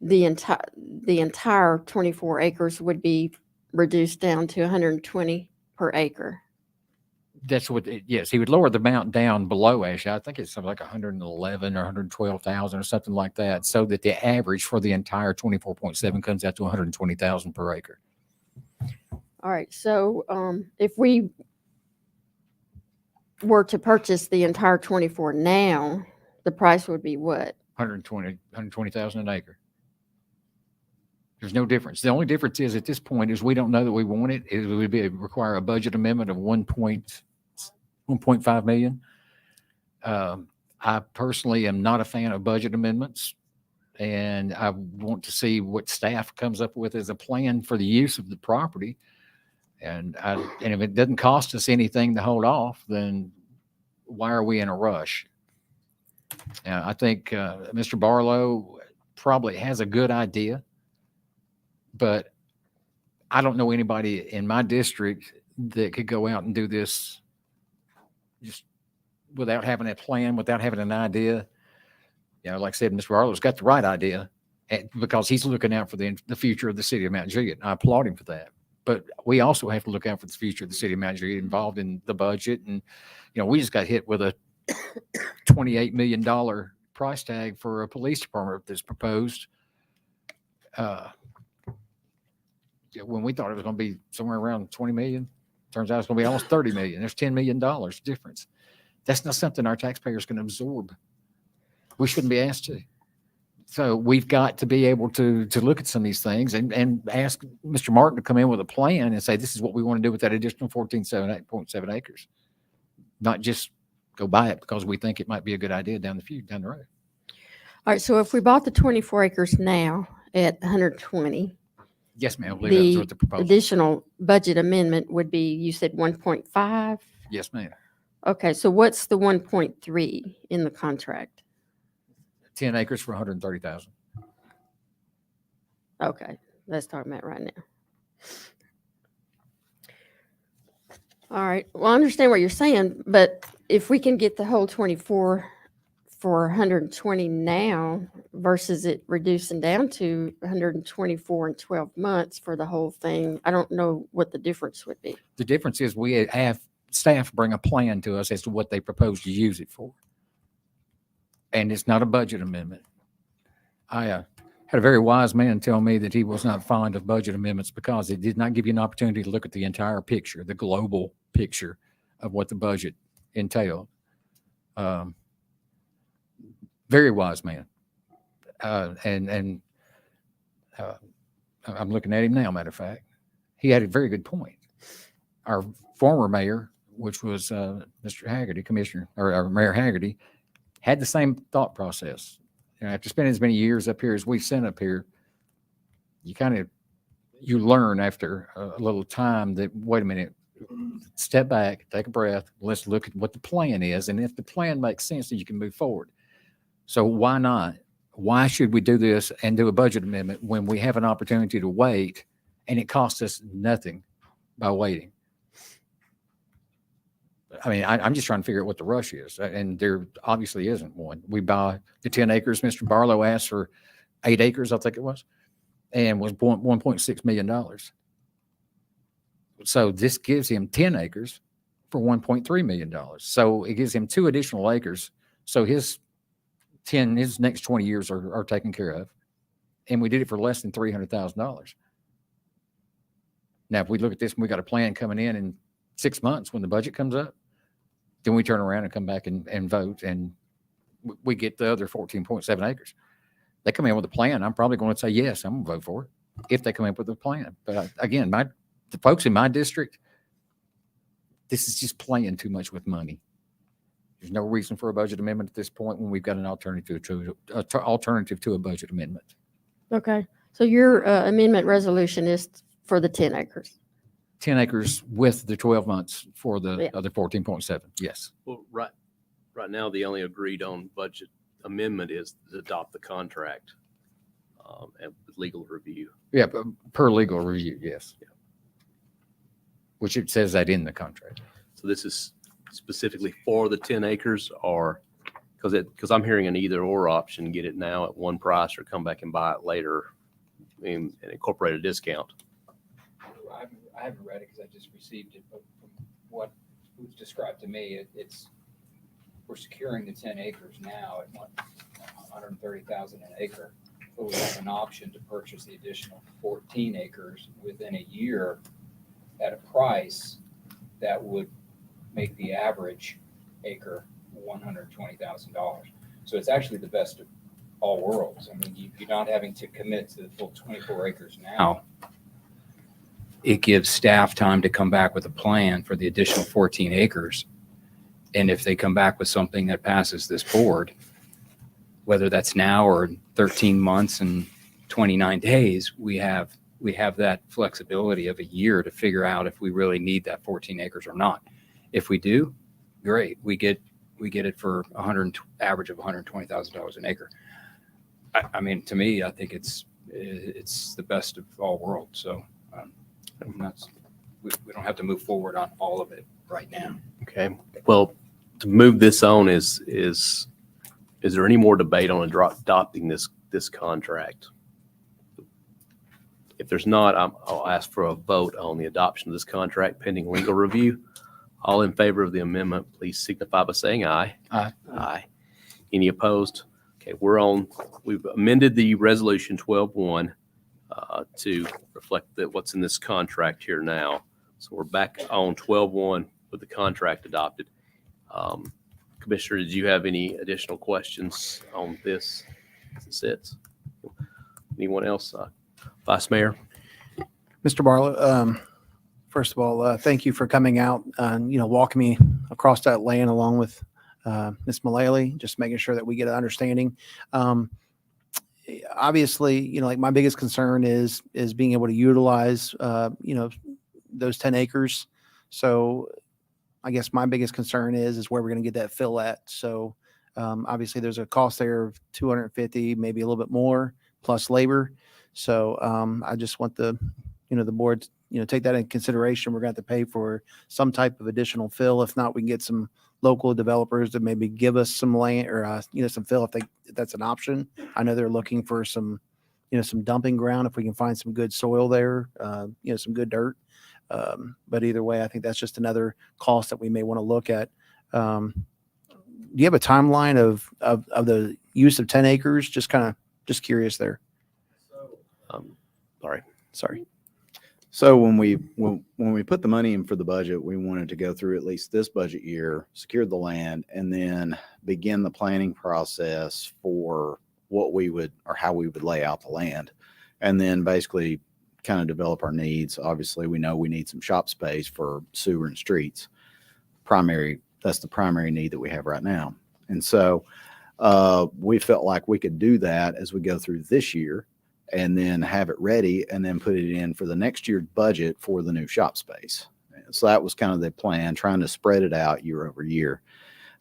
the entire 24 acres would be reduced down to 120 per acre. That's what, yes, he would lower the amount down below Ash. I think it's something like 111 or 112,000 or something like that, so that the average for the entire 24.7 comes out to 120,000 per acre. All right, so if we were to purchase the entire 24 now, the price would be what? 120,000 an acre. There's no difference. The only difference is at this point is we don't know that we want it. It would require a budget amendment of 1.5 million. I personally am not a fan of budget amendments, and I want to see what staff comes up with as a plan for the use of the property. And if it doesn't cost us anything to hold off, then why are we in a rush? I think Mr. Barlow probably has a good idea, but I don't know anybody in my district that could go out and do this just without having a plan, without having an idea. Like I said, Mr. Barlow's got the right idea because he's looking out for the future of the city of Mount Juliet. I applaud him for that. But we also have to look out for the future of the city of Mount Juliet involved in the budget. And, we just got hit with a $28 million price tag for a police department that's proposed. When we thought it was going to be somewhere around 20 million, turns out it's going to be almost 30 million. There's $10 million difference. That's not something our taxpayers can absorb. We shouldn't be asked to. So we've got to be able to look at some of these things and ask Mr. Martin to come in with a plan and say, this is what we want to do with that additional 14.7 acres. Not just go buy it because we think it might be a good idea down the road. All right, so if we bought the 24 acres now at 120, Yes, ma'am. I believe that's what the proposal. additional budget amendment would be, you said 1.5? Yes, ma'am. Okay, so what's the 1.3 in the contract? 10 acres for 130,000. Okay, let's talk about right now. All right, well, I understand what you're saying, but if we can get the whole 24 for 120 now versus it reducing down to 124 in 12 months for the whole thing, I don't know what the difference would be. The difference is we have staff bring a plan to us as to what they propose to use it for. And it's not a budget amendment. I had a very wise man tell me that he was not fond of budget amendments because it did not give you an opportunity to look at the entire picture, the global picture of what the budget entailed. Very wise man. I'm looking at him now, matter of fact. He had a very good point. Our former mayor, which was Mr. Haggerty, Commissioner, or Mayor Haggerty, had the same thought process. After spending as many years up here as we've spent up here, you learn after a little time that, wait a minute, step back, take a breath, let's look at what the plan is. And if the plan makes sense, then you can move forward. So why not? Why should we do this and do a budget amendment when we have an opportunity to wait and it costs us nothing by waiting? I mean, I'm just trying to figure out what the rush is, and there obviously isn't one. We buy the 10 acres. Mr. Barlow asked for 8 acres, I think it was, and was $1.6 million. So this gives him 10 acres for $1.3 million. So it gives him 2 additional acres. So his next 20 years are taken care of. And we did it for less than $300,000. Now, if we look at this and we got a plan coming in 6 months when the budget comes up, then we turn around and come back and vote, and we get the other 14.7 acres. They come in with a plan, I'm probably going to say, yes, I'm going to vote for it if they come up with a plan. But again, the folks in my district, this is just playing too much with money. There's no reason for a budget amendment at this point when we've got an alternative to a budget amendment. Okay, so your amendment resolution is for the 10 acres. 10 acres with the 12 months for the Yeah. other 14.7. Yes. Well, right now, the only agreed on budget amendment is to adopt the contract and with legal review. Yeah, per legal review. Yes. Yeah. Which it says that in the contract. So this is specifically for the 10 acres, or because I'm hearing an either or option, get it now at one price or come back and buy it later and incorporate a discount. I haven't read it because I just received it, but from what was described to me, we're securing the 10 acres now at 130,000 an acre. But we have an option to purchase the additional 14 acres within a year at a price that would make the average acre $120,000. So it's actually the best of all worlds. I mean, you're not having to commit to the full 24 acres now. It gives staff time to come back with a plan for the additional 14 acres. And if they come back with something that passes this board, whether that's now or 13 months and 29 days, we have that flexibility of a year to figure out if we really need that 14 acres or not. If we do, great. We get it for average of $120,000 an acre. I mean, to me, I think it's the best of all worlds. So we don't have to move forward on all of it right now. Okay. Well, to move this on is there any more debate on adopting this contract? If there's not, I'll ask for a vote on the adoption of this contract pending legal review. All in favor of the amendment, please signify by saying aye. Aye. Aye. Any opposed? Okay, we've amended the resolution 12-1 to reflect what's in this contract here now. So we're back on 12-1 with the contract adopted. Commissioner, did you have any additional questions on this as it sits? Anyone else? Vice Mayor? Mr. Barlow, first of all, thank you for coming out and, walking me across that land along with Ms. Mullally, just making sure that we get an understanding. Obviously, like my biggest concern is being able to utilize, those 10 acres. So I guess my biggest concern is where we're going to get that fill at. So obviously there's a cost there of 250, maybe a little bit more plus labor. So I just want the board, take that in consideration. We're going to have to pay for some type of additional fill. If not, we can get some local developers to maybe give us some land or, some fill if that's an option. I know they're looking for some dumping ground if we can find some good soil there, some good dirt. But either way, I think that's just another cost that we may want to look at. Do you have a timeline of the use of 10 acres? Just curious there. Sorry. So when we put the money in for the budget, we wanted to go through at least this budget year, secure the land, and then begin the planning process for what we would or how we would lay out the land, and then basically kind of develop our needs. Obviously, we know we need some shop space for sewer and streets. That's the primary need that we have right now. And so we felt like we could do that as we go through this year and then have it ready and then put it in for the next year's budget for the new shop space. So that was kind of the plan, trying to spread it out year over year.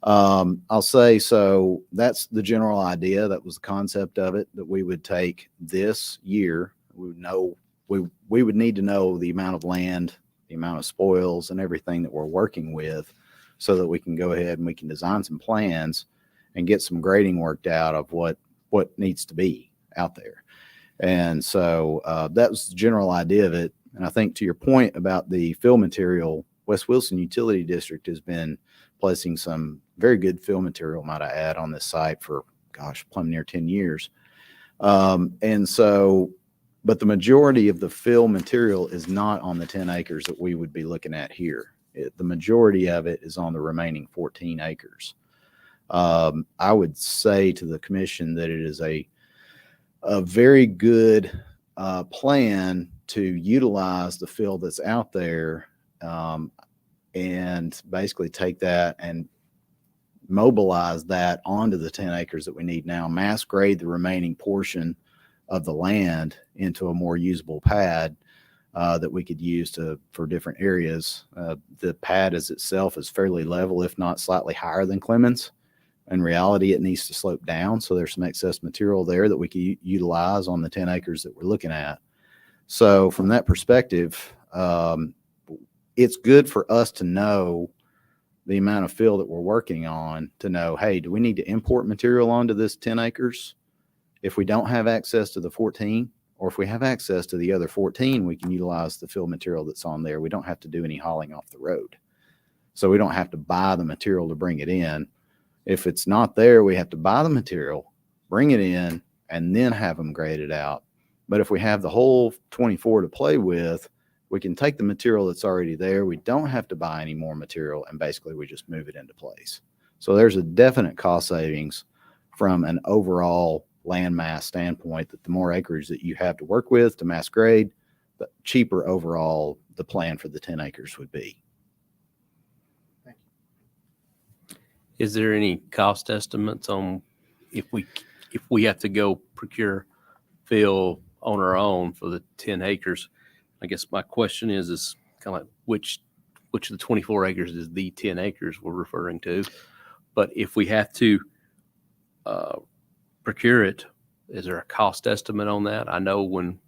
I'll say, so that's the general idea. That was the concept of it, that we would take this year. We would need to know the amount of land, the amount of spoils and everything that we're working with so that we can go ahead and we can design some plans and get some grading worked out of what needs to be out there. And so that was the general idea of it. And I think to your point about the fill material, West Wilson Utility District has been placing some very good fill material, might I add, on this site for, plumb near 10 years. And so, but the majority of the fill material is not on the 10 acres that we would be looking at here. The majority of it is on the remaining 14 acres. I would say to the commission that it is a very good plan to utilize the fill that's out there and basically take that and mobilize that onto the 10 acres that we need now, mass grade the remaining portion of the land into a more usable pad that we could use for different areas. The pad as itself is fairly level, if not slightly higher than Clemens. In reality, it needs to slope down. So there's some excess material there that we could utilize on the 10 acres that we're looking at. So from that perspective, it's good for us to know the amount of fill that we're working on, to know, hey, do we need to import material onto this 10 acres? If we don't have access to the 14, or if we have access to the other 14, we can utilize the fill material that's on there. We don't have to do any hauling off the road. So we don't have to buy the material to bring it in. If it's not there, we have to buy the material, bring it in, and then have them graded out. But if we have the whole 24 to play with, we can take the material that's already there. We don't have to buy any more material, and basically we just move it into place. So there's a definite cost savings from an overall land mass standpoint, that the more acreage that you have to work with to mass grade, the cheaper overall the plan for the 10 acres would be. Is there any cost estimates on if we have to go procure fill on our own for the 10 acres? I guess my question is kind of like which of the 24 acres is the 10 acres we're referring to? But if we have to procure it, is there a cost estimate on that? I know when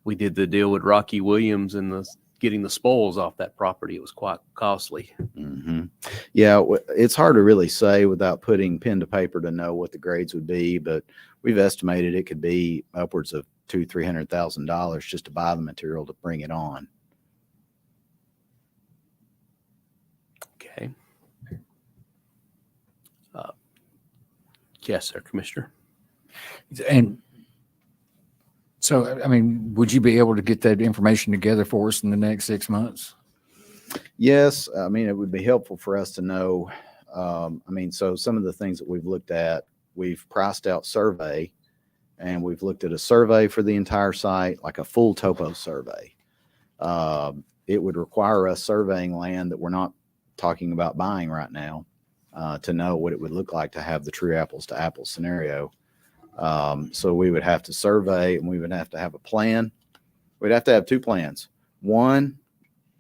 we did the deal with Rocky Williams and getting the spoils off that property, it was quite costly. Mm-hmm. Yeah, it's hard to really say without putting pen to paper to know what the grades would be, but we've estimated it could be upwards of $200,000-$300,000 just to buy the material to bring it on. Okay. Yes, sir, Commissioner. And so, I mean, would you be able to get that information together for us in the next 6 months? Yes, I mean, it would be helpful for us to know. So some of the things that we've looked at, we've priced out survey, and we've looked at a survey for the entire site, like a full topo survey. It would require us surveying land that we're not talking about buying right now to know what it would look like to have the true apples to apples scenario. So we would have to survey, and we would have to have a plan. We'd have to have two plans. One,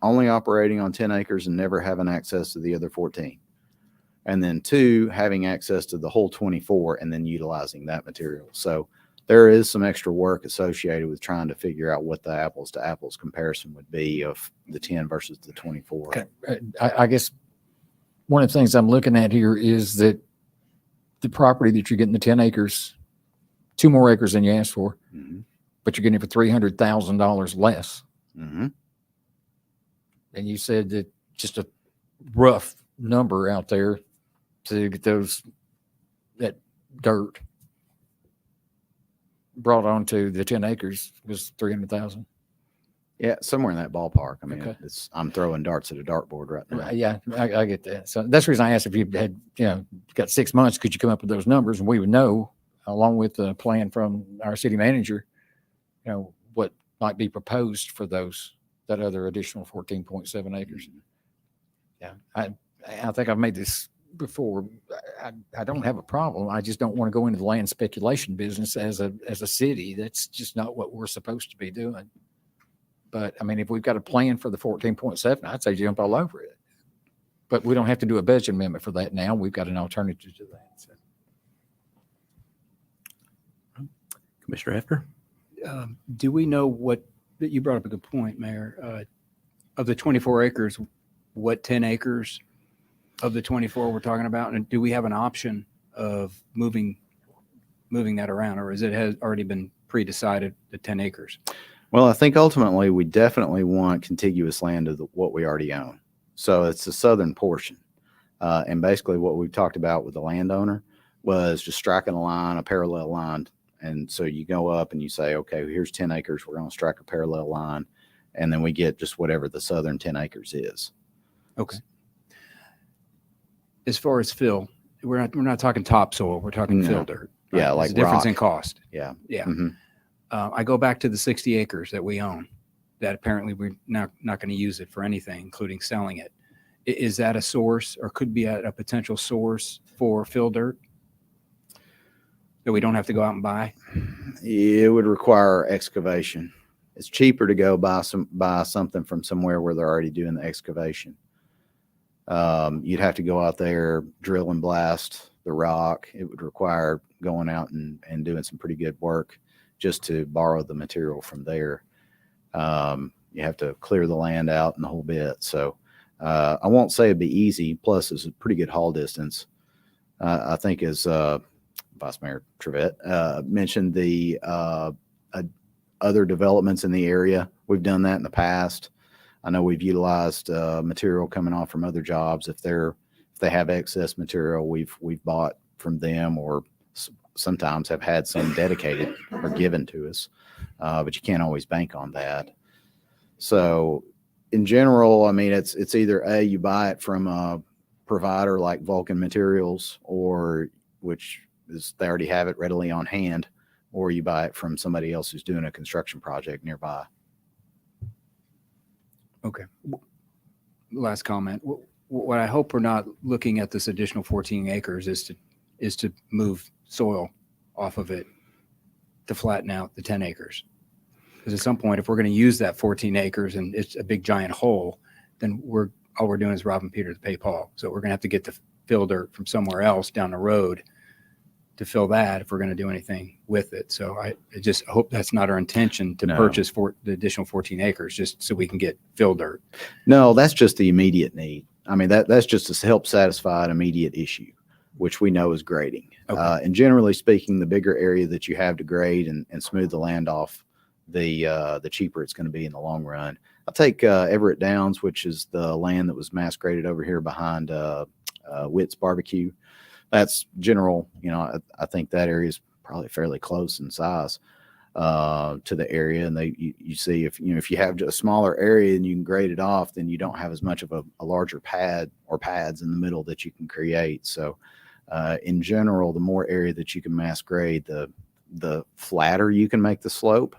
only operating on 10 acres and never having access to the other 14. And then two, having access to the whole 24 and then utilizing that material. So there is some extra work associated with trying to figure out what the apples to apples comparison would be of the 10 versus the 24. Okay. I guess one of the things I'm looking at here is that the property that you're getting, the 10 acres, 2 more acres than you asked for, Mm-hmm. but you're getting it for $300,000 less. Mm-hmm. And you said that just a rough number out there to get that dirt brought onto the 10 acres was 300,000. Yeah, somewhere in that ballpark. I mean, Okay. I'm throwing darts at a dartboard right now. Yeah, I get that. So that's the reason I asked if you had, got 6 months, could you come up with those numbers? And we would know, along with the plan from our city manager, what might be proposed for that other additional 14.7 acres. Yeah, I think I've made this before. I don't have a problem. I just don't want to go into the land speculation business as a city. That's just not what we're supposed to be doing. But I mean, if we've got a plan for the 14.7, I'd say jump all over it. But we don't have to do a budget amendment for that now. We've got an alternative to that. So. Commissioner Hefner? Do we know what, you brought up a good point, Mayor, of the 24 acres, what 10 acres of the 24 we're talking about? And do we have an option of moving that around, or is it has already been pre-decided the 10 acres? Well, I think ultimately we definitely want contiguous land to what we already own. So it's the southern portion. And basically what we've talked about with the landowner was just striking a line, a parallel line. And so you go up and you say, okay, here's 10 acres. We're going to strike a parallel line. And then we get just whatever the southern 10 acres is. Okay. As far as fill, we're not talking topsoil. We're talking No. fill dirt. Yeah, There's like a difference rock. in cost. Yeah. Yeah. Mm-hmm. I go back to the 60 acres that we own that apparently we're not going to use it for anything, including selling it. Is that a source, or could be a potential source for fill dirt that we don't have to go out and buy? It would require excavation. It's cheaper to go buy something from somewhere where they're already doing the excavation. You'd have to go out there, drill and blast the rock. It would require going out and doing some pretty good work just to borrow the material from there. You have to clear the land out and the whole bit. So I won't say it'd be easy. Plus, it's a pretty good haul distance. I think as Vice Mayor Trevette mentioned, the other developments in the area, we've done that in the past. I know we've utilized material coming off from other jobs. If they have excess material, we've bought from them, or sometimes have had some dedicated or given to us. But you can't always bank on that. So in general, I mean, it's either you buy it from a provider like Vulcan Materials, or which is they already have it readily on hand, or you buy it from somebody else who's doing a construction project nearby. Okay. Last comment. What I hope we're not looking at this additional 14 acres is to move soil off of it to flatten out the 10 acres. Because at some point, if we're going to use that 14 acres and it's a big giant hole, then all we're doing is robbing Peter to pay Paul. So we're going to have to get the fill dirt from somewhere else down the road to fill that if we're going to do anything with it. So I just hope that's not our intention to purchase for the additional 14 acres just so we can get fill dirt. No, that's just the immediate need. I mean, that's just to help satisfy an immediate issue, which we know is grading. Okay. And generally speaking, the bigger area that you have to grade and smooth the land off, the cheaper it's going to be in the long run. I'll take Everett Downs, which is the land that was mass graded over here behind Witt's Barbecue. That's general, I think that area is probably fairly close in size to the area. And you see if you have a smaller area and you can grade it off, then you don't have as much of a larger pad or pads in the middle that you can create. So in general, the more area that you can mass grade, the flatter you can make the slope.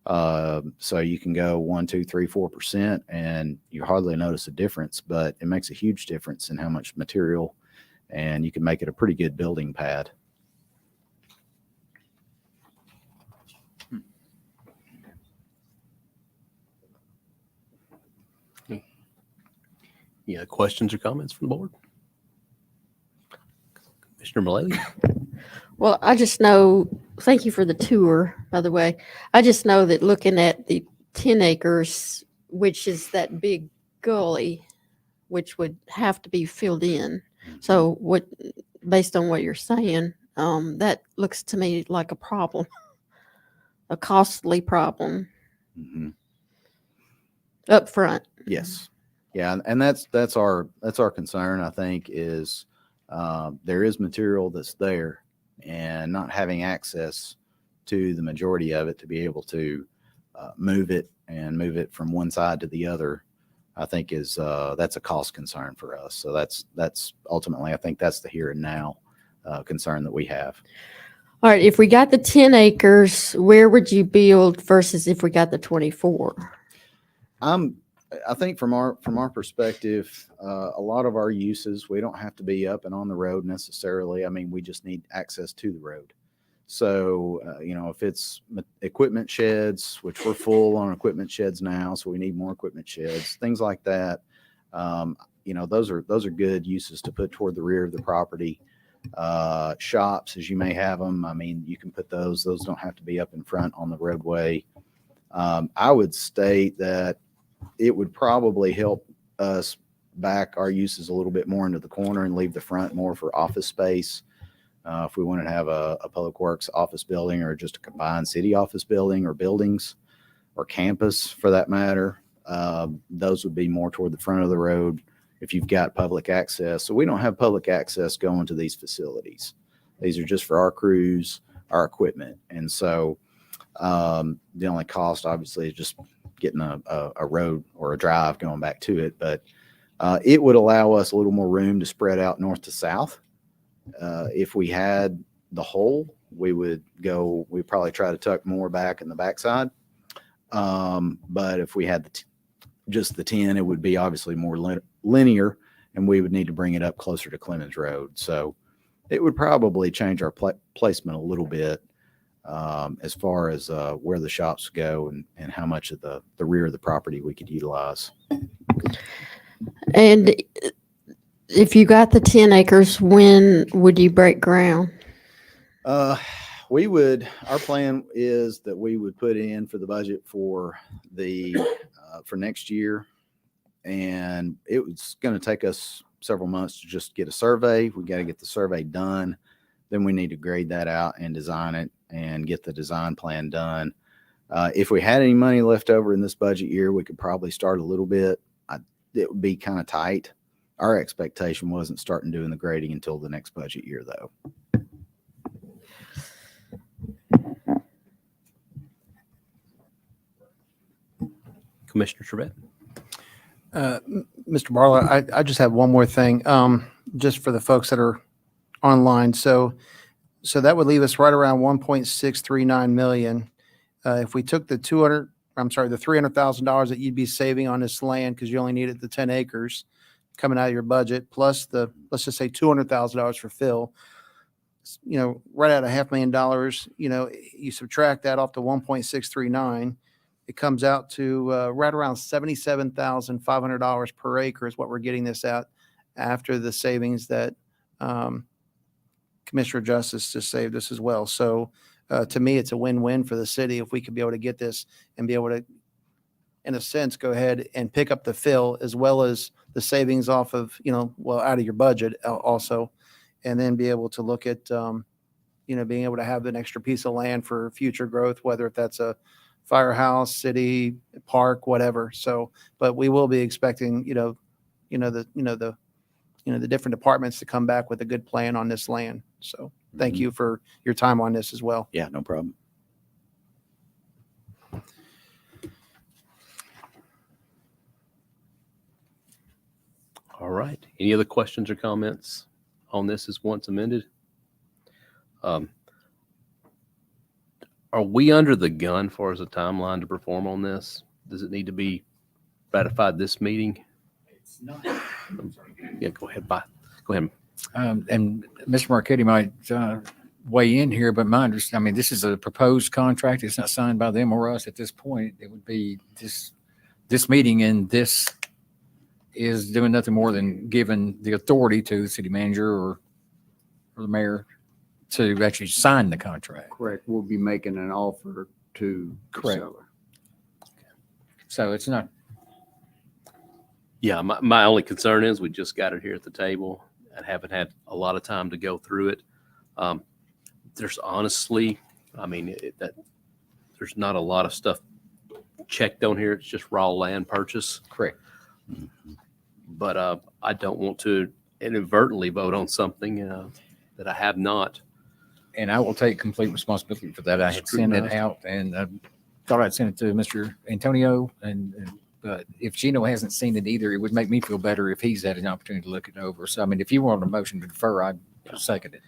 So you can go 1, 2, 3, 4%, and you hardly notice a difference, but it makes a huge difference in how much material, and you can make it a pretty good building pad. Yeah, questions or comments from the board? Commissioner Mullally? Well, I just know, thank you for the tour, by the way. I just know that looking at the 10 acres, which is that big gully, which would have to be filled in. So based on what you're saying, that looks to me like a problem, a costly problem up front. Yes. Yeah. And that's our concern, I think, is there is material that's there, and not having access to the majority of it to be able to move it from one side to the other, I think that's a cost concern for us. So that's ultimately, I think that's the here and now concern that we have. All right. If we got the 10 acres, where would you build versus if we got the 24? I think from our perspective, a lot of our uses, we don't have to be up and on the road necessarily. I mean, we just need access to the road. So, if it's equipment sheds, which we're full on equipment sheds now, so we need more equipment sheds, things like that. Those are good uses to put toward the rear of the property. Shops, as you may have them, I mean, you can put those don't have to be up in front on the roadway. I would state that it would probably help us back our uses a little bit more into the corner and leave the front more for office space. If we wanted to have a public works office building, or just a combined city office building, or buildings, or campus for that matter, those would be more toward the front of the road if you've got public access. So we don't have public access going to these facilities. These are just for our crews, our equipment. And so the only cost obviously is just getting a road or a drive going back to it. But it would allow us a little more room to spread out north to south. If we had the whole, we'd probably try to tuck more back in the backside. But if we had just the 10, it would be obviously more linear, and we would need to bring it up closer to Clemens Road. So it would probably change our placement a little bit as far as where the shops go and how much of the rear of the property we could utilize. And if you got the 10 acres, when would you break ground? Our plan is that we would put in for the budget for for next year. And it was going to take us several months to just get a survey. We got to get the survey done. Then we need to grade that out and design it and get the design plan done. If we had any money left over in this budget year, we could probably start a little bit. It would be kind of tight. Our expectation wasn't starting doing the grading until the next budget year, though. Commissioner Trevette. Mr. Barlow, I just have one more thing, just for the folks that are online. So that would leave us right around 1.639 million. If we took the $300,000 that you'd be saving on this land, because you only needed the 10 acres coming out of your budget, plus let's just say $200,000 for fill, right at $500,000, you subtract that off to 1.639, it comes out to right around $77,500 per acre is what we're getting this at after the savings that Commissioner Justice just saved us as well. So to me, it's a win-win for the city if we could be able to get this and be able to, in a sense, go ahead and pick up the fill as well as the savings off of, out of your budget also, and then be able to look at, being able to have an extra piece of land for future growth, whether if that's a firehouse, city, park, whatever. So, but we will be expecting, the different departments to come back with a good plan on this land. So thank you for your time on this as well. Yeah, no problem. All right. Any other questions or comments on this as once amended? Are we under the gun for as a timeline to perform on this? Does it need to be ratified this meeting? It's not. Yeah, go ahead. Bye. Go ahead. And Mr. Marchetti might weigh in here, but my understanding, this is a proposed contract. It's not signed by them or us at this point. It would be this meeting, and this is doing nothing more than giving the authority to the city manager or the mayor to actually sign the contract. Correct. We'll be making an offer to the Correct. seller. So it's not. Yeah, my only concern is we just got it here at the table and haven't had a lot of time to go through it. There's honestly, there's not a lot of stuff checked on here. It's just raw land purchase. Correct. But I don't want to inadvertently vote on something that I have not. And I will take complete responsibility for that. I had sent it out and thought I'd send it to Mr. Antonio. But if Gino hasn't seen it either, it would make me feel better if he's had an opportunity to look it over. So, if you want a motion to defer, I'd second it.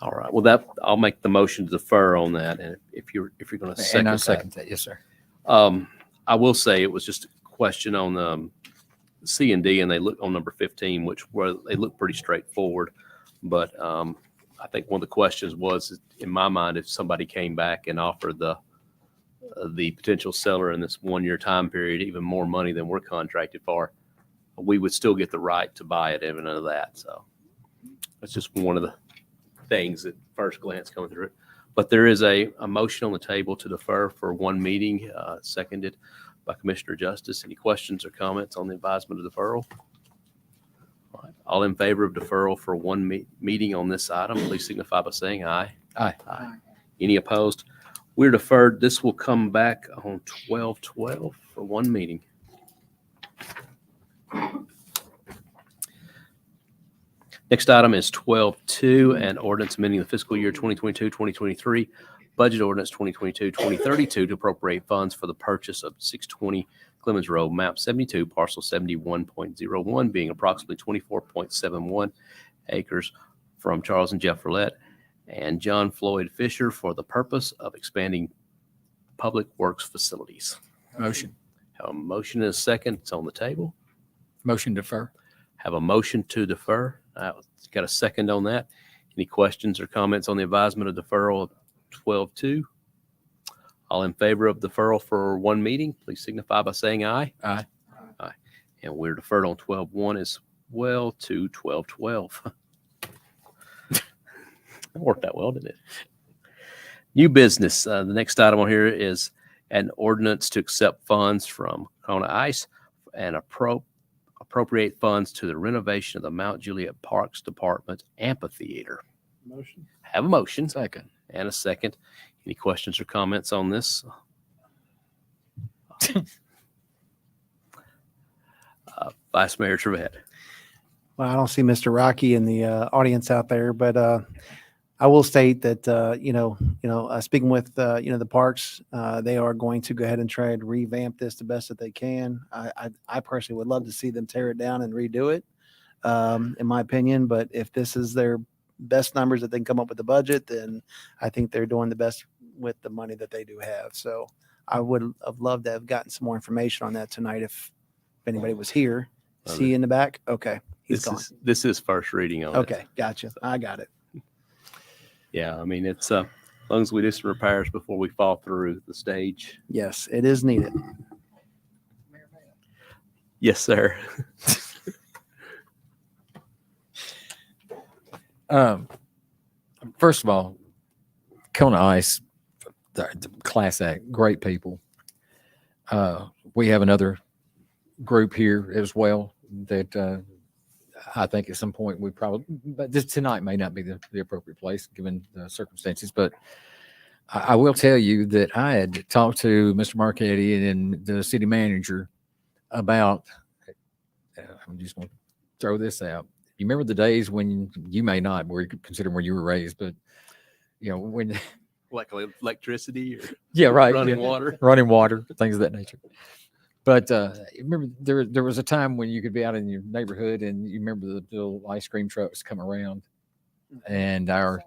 All right. Well, I'll make the motion to defer on that. And if you're going to second And I second that. Yes, sir. I will say it was just a question on C and D, and they look on number 15, they look pretty straightforward. But I think one of the questions was, in my mind, if somebody came back and offered the potential seller in this 1 year time period even more money than we're contracted for, we would still get the right to buy it, even under that. So that's just one of the things at first glance coming through it. But there is a motion on the table to defer for one meeting, seconded by Commissioner Justice. Any questions or comments on the advisement of deferral? All right. All in favor of deferral for one meeting on this item, please signify by saying aye. Aye. Aye. Any opposed? We're deferred. This will come back on 12/12 for one meeting. Next item is 12/2, and ordinance amending the fiscal year 2022-2023 budget ordinance 2022-2032 to appropriate funds for the purchase of 620 Clemens Road, map 72, parcel 71.01, being approximately 24.71 acres from Charles and Jeff Roulette and John Floyd Fisher for the purpose of expanding public works facilities. Motion. Have a motion and a second. It's on the table. Motion defer. Have a motion to defer. Got a second on that. Any questions or comments on the advisement of deferral of 12/2? All in favor of deferral for one meeting, please signify by saying aye. Aye. Aye. And we're deferred on 12/1 as well to 12/12. That worked out well, didn't it? New business. The next item on here is an ordinance to accept funds from Corona Ice and appropriate funds to the renovation of the Mount Juliet Parks Department amphitheater. Motion. Have a motion Second. and a second. Any questions or comments on this? Vice Mayor Trevette. Well, I don't see Mr. Rocky in the audience out there, but I will state that speaking with the parks, they are going to go ahead and try to revamp this the best that they can. I personally would love to see them tear it down and redo it, in my opinion. But if this is their best numbers that they can come up with the budget, then I think they're doing the best with the money that they do have. So I would have loved to have gotten some more information on that tonight if anybody was here. Is he in the back? Okay. He's gone. This is first reading on it. Okay. Gotcha. I got it. Yeah, I mean, it's as long as we do some repairs before we fall through the stage. Yes, it is needed. Yes, sir. First of all, Kona Ice, the class act, great people. We have another group here as well that I think at some point we probably, but this tonight may not be the appropriate place given the circumstances, but I will tell you that I had talked to Mr. Marchetti and the city manager about, I'm just going to throw this out. You remember the days when you may not, where you could consider where you were raised, but when Like electricity or yeah, right, running water. running water, things of that nature. But remember, there was a time when you could be out in your neighborhood and you remember the little ice cream trucks come around, and they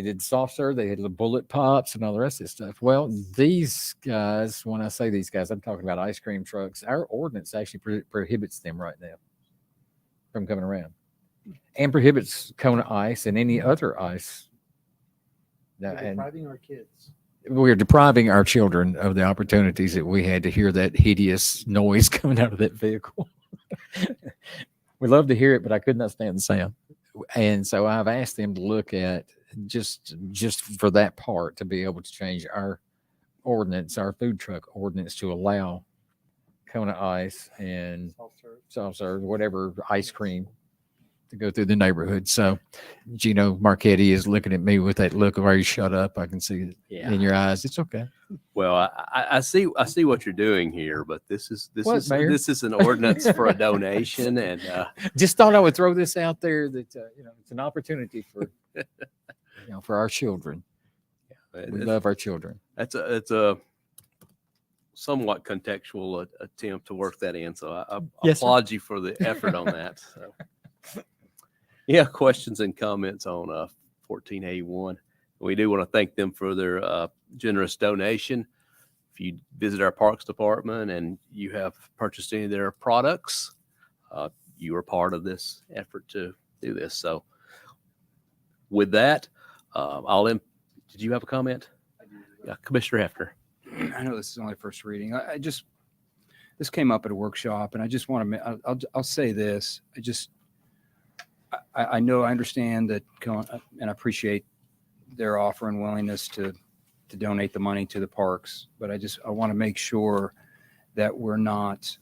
did soft serve, they had the bullet pops and all the rest of this stuff. Well, these guys, when I say these guys, I'm talking about ice cream trucks. Our ordinance actually prohibits them right now from coming around, and prohibits Kona Ice and any other ice. And Depriving our kids. we're depriving our children of the opportunities that we had to hear that hideous noise coming out of that vehicle. We love to hear it, but I could not stand the sound. And so I've asked them to look at just for that part to be able to change our ordinance, our food truck ordinance, to allow Kona Ice and soft serve, whatever ice cream to go through the neighborhood. So Gino Marchetti is looking at me with that look of, "Are you shut up?" I can see it in your eyes. It's okay. Well, I see what you're doing here, but this is Mayor? this is an ordinance for a donation, and Just thought I would throw this out there that it's an opportunity for for our children. We love our children. it's a somewhat contextual attempt to work that in. So I Yes, sir. applaud you for the effort on that. So. Yeah, questions and comments on 1481. We do want to thank them for their generous donation. If you visit our Parks Department and you have purchased any of their products, you are part of this effort to do this. So with that, did you have a comment? Yeah, Commissioner Hefner. I know this is only first reading. This came up at a workshop, and I just want to, I'll say this. I know, I understand that, and I appreciate their offer and willingness to donate the money to the parks, but I want to make sure that we're not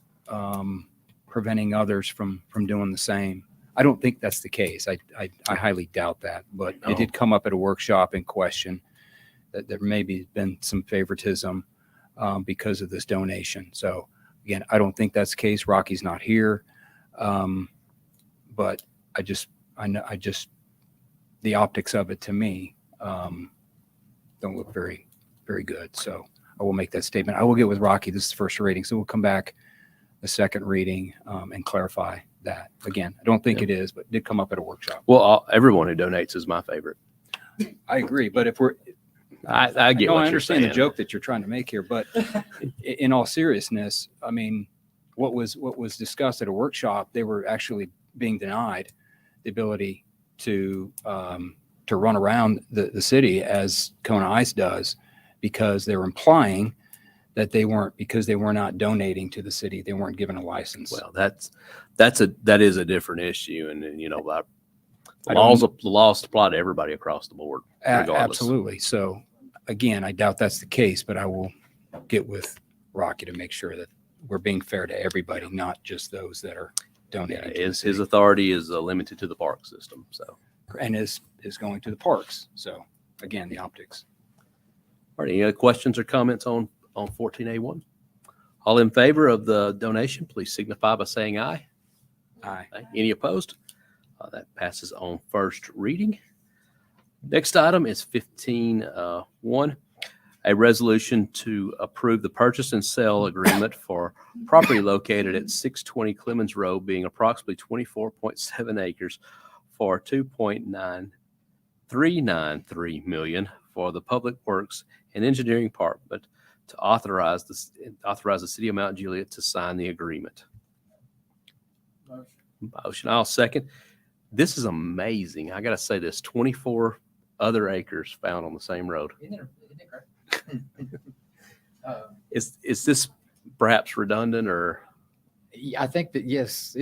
preventing others from doing the same. I don't think that's the case. I highly doubt that, but it did come up at a workshop in question that there maybe been some favoritism because of this donation. So again, I don't think that's the case. Rocky's not here, but I know the optics of it to me don't look very, very good. So I will make that statement. I will get with Rocky. This is the first reading, so we'll come back the second reading and clarify that. Again, I don't think it is, but it did come up at a workshop. Well, everyone who donates is my favorite. I agree, but if we're, I get know, what I you're understand the saying. joke that you're trying to make here, but in all seriousness, I mean, what was discussed at a workshop, they were actually being denied the ability to run around the city as Kona Ice does, because they were implying that because they were not donating to the city, they weren't given a license. Well, that is a different issue, and the laws apply to everybody across the board, regardless. Absolutely. So again, I doubt that's the case, but I will get with Rocky to make sure that we're being fair to everybody, not just those that are donating. Yeah, his authority is limited to the park system. So, and is going to the parks. So again, the optics. all right, any other questions or comments on on 14A1? All in favor of the donation, please signify by saying aye. Aye. Aye. Any opposed? That passes on first reading. Next item is 15.1, a resolution to approve the purchase and sale agreement for property located at 620 Clemens Road, being approximately 24.7 acres for $2.9393 million for the Public Works and Engineering Department to authorize the City of Mount Juliet to sign the agreement. Motion. I'll second. This is amazing. I got to say this, 24 other acres found on the same road. Is this perhaps redundant or? Yeah, I think that, yes.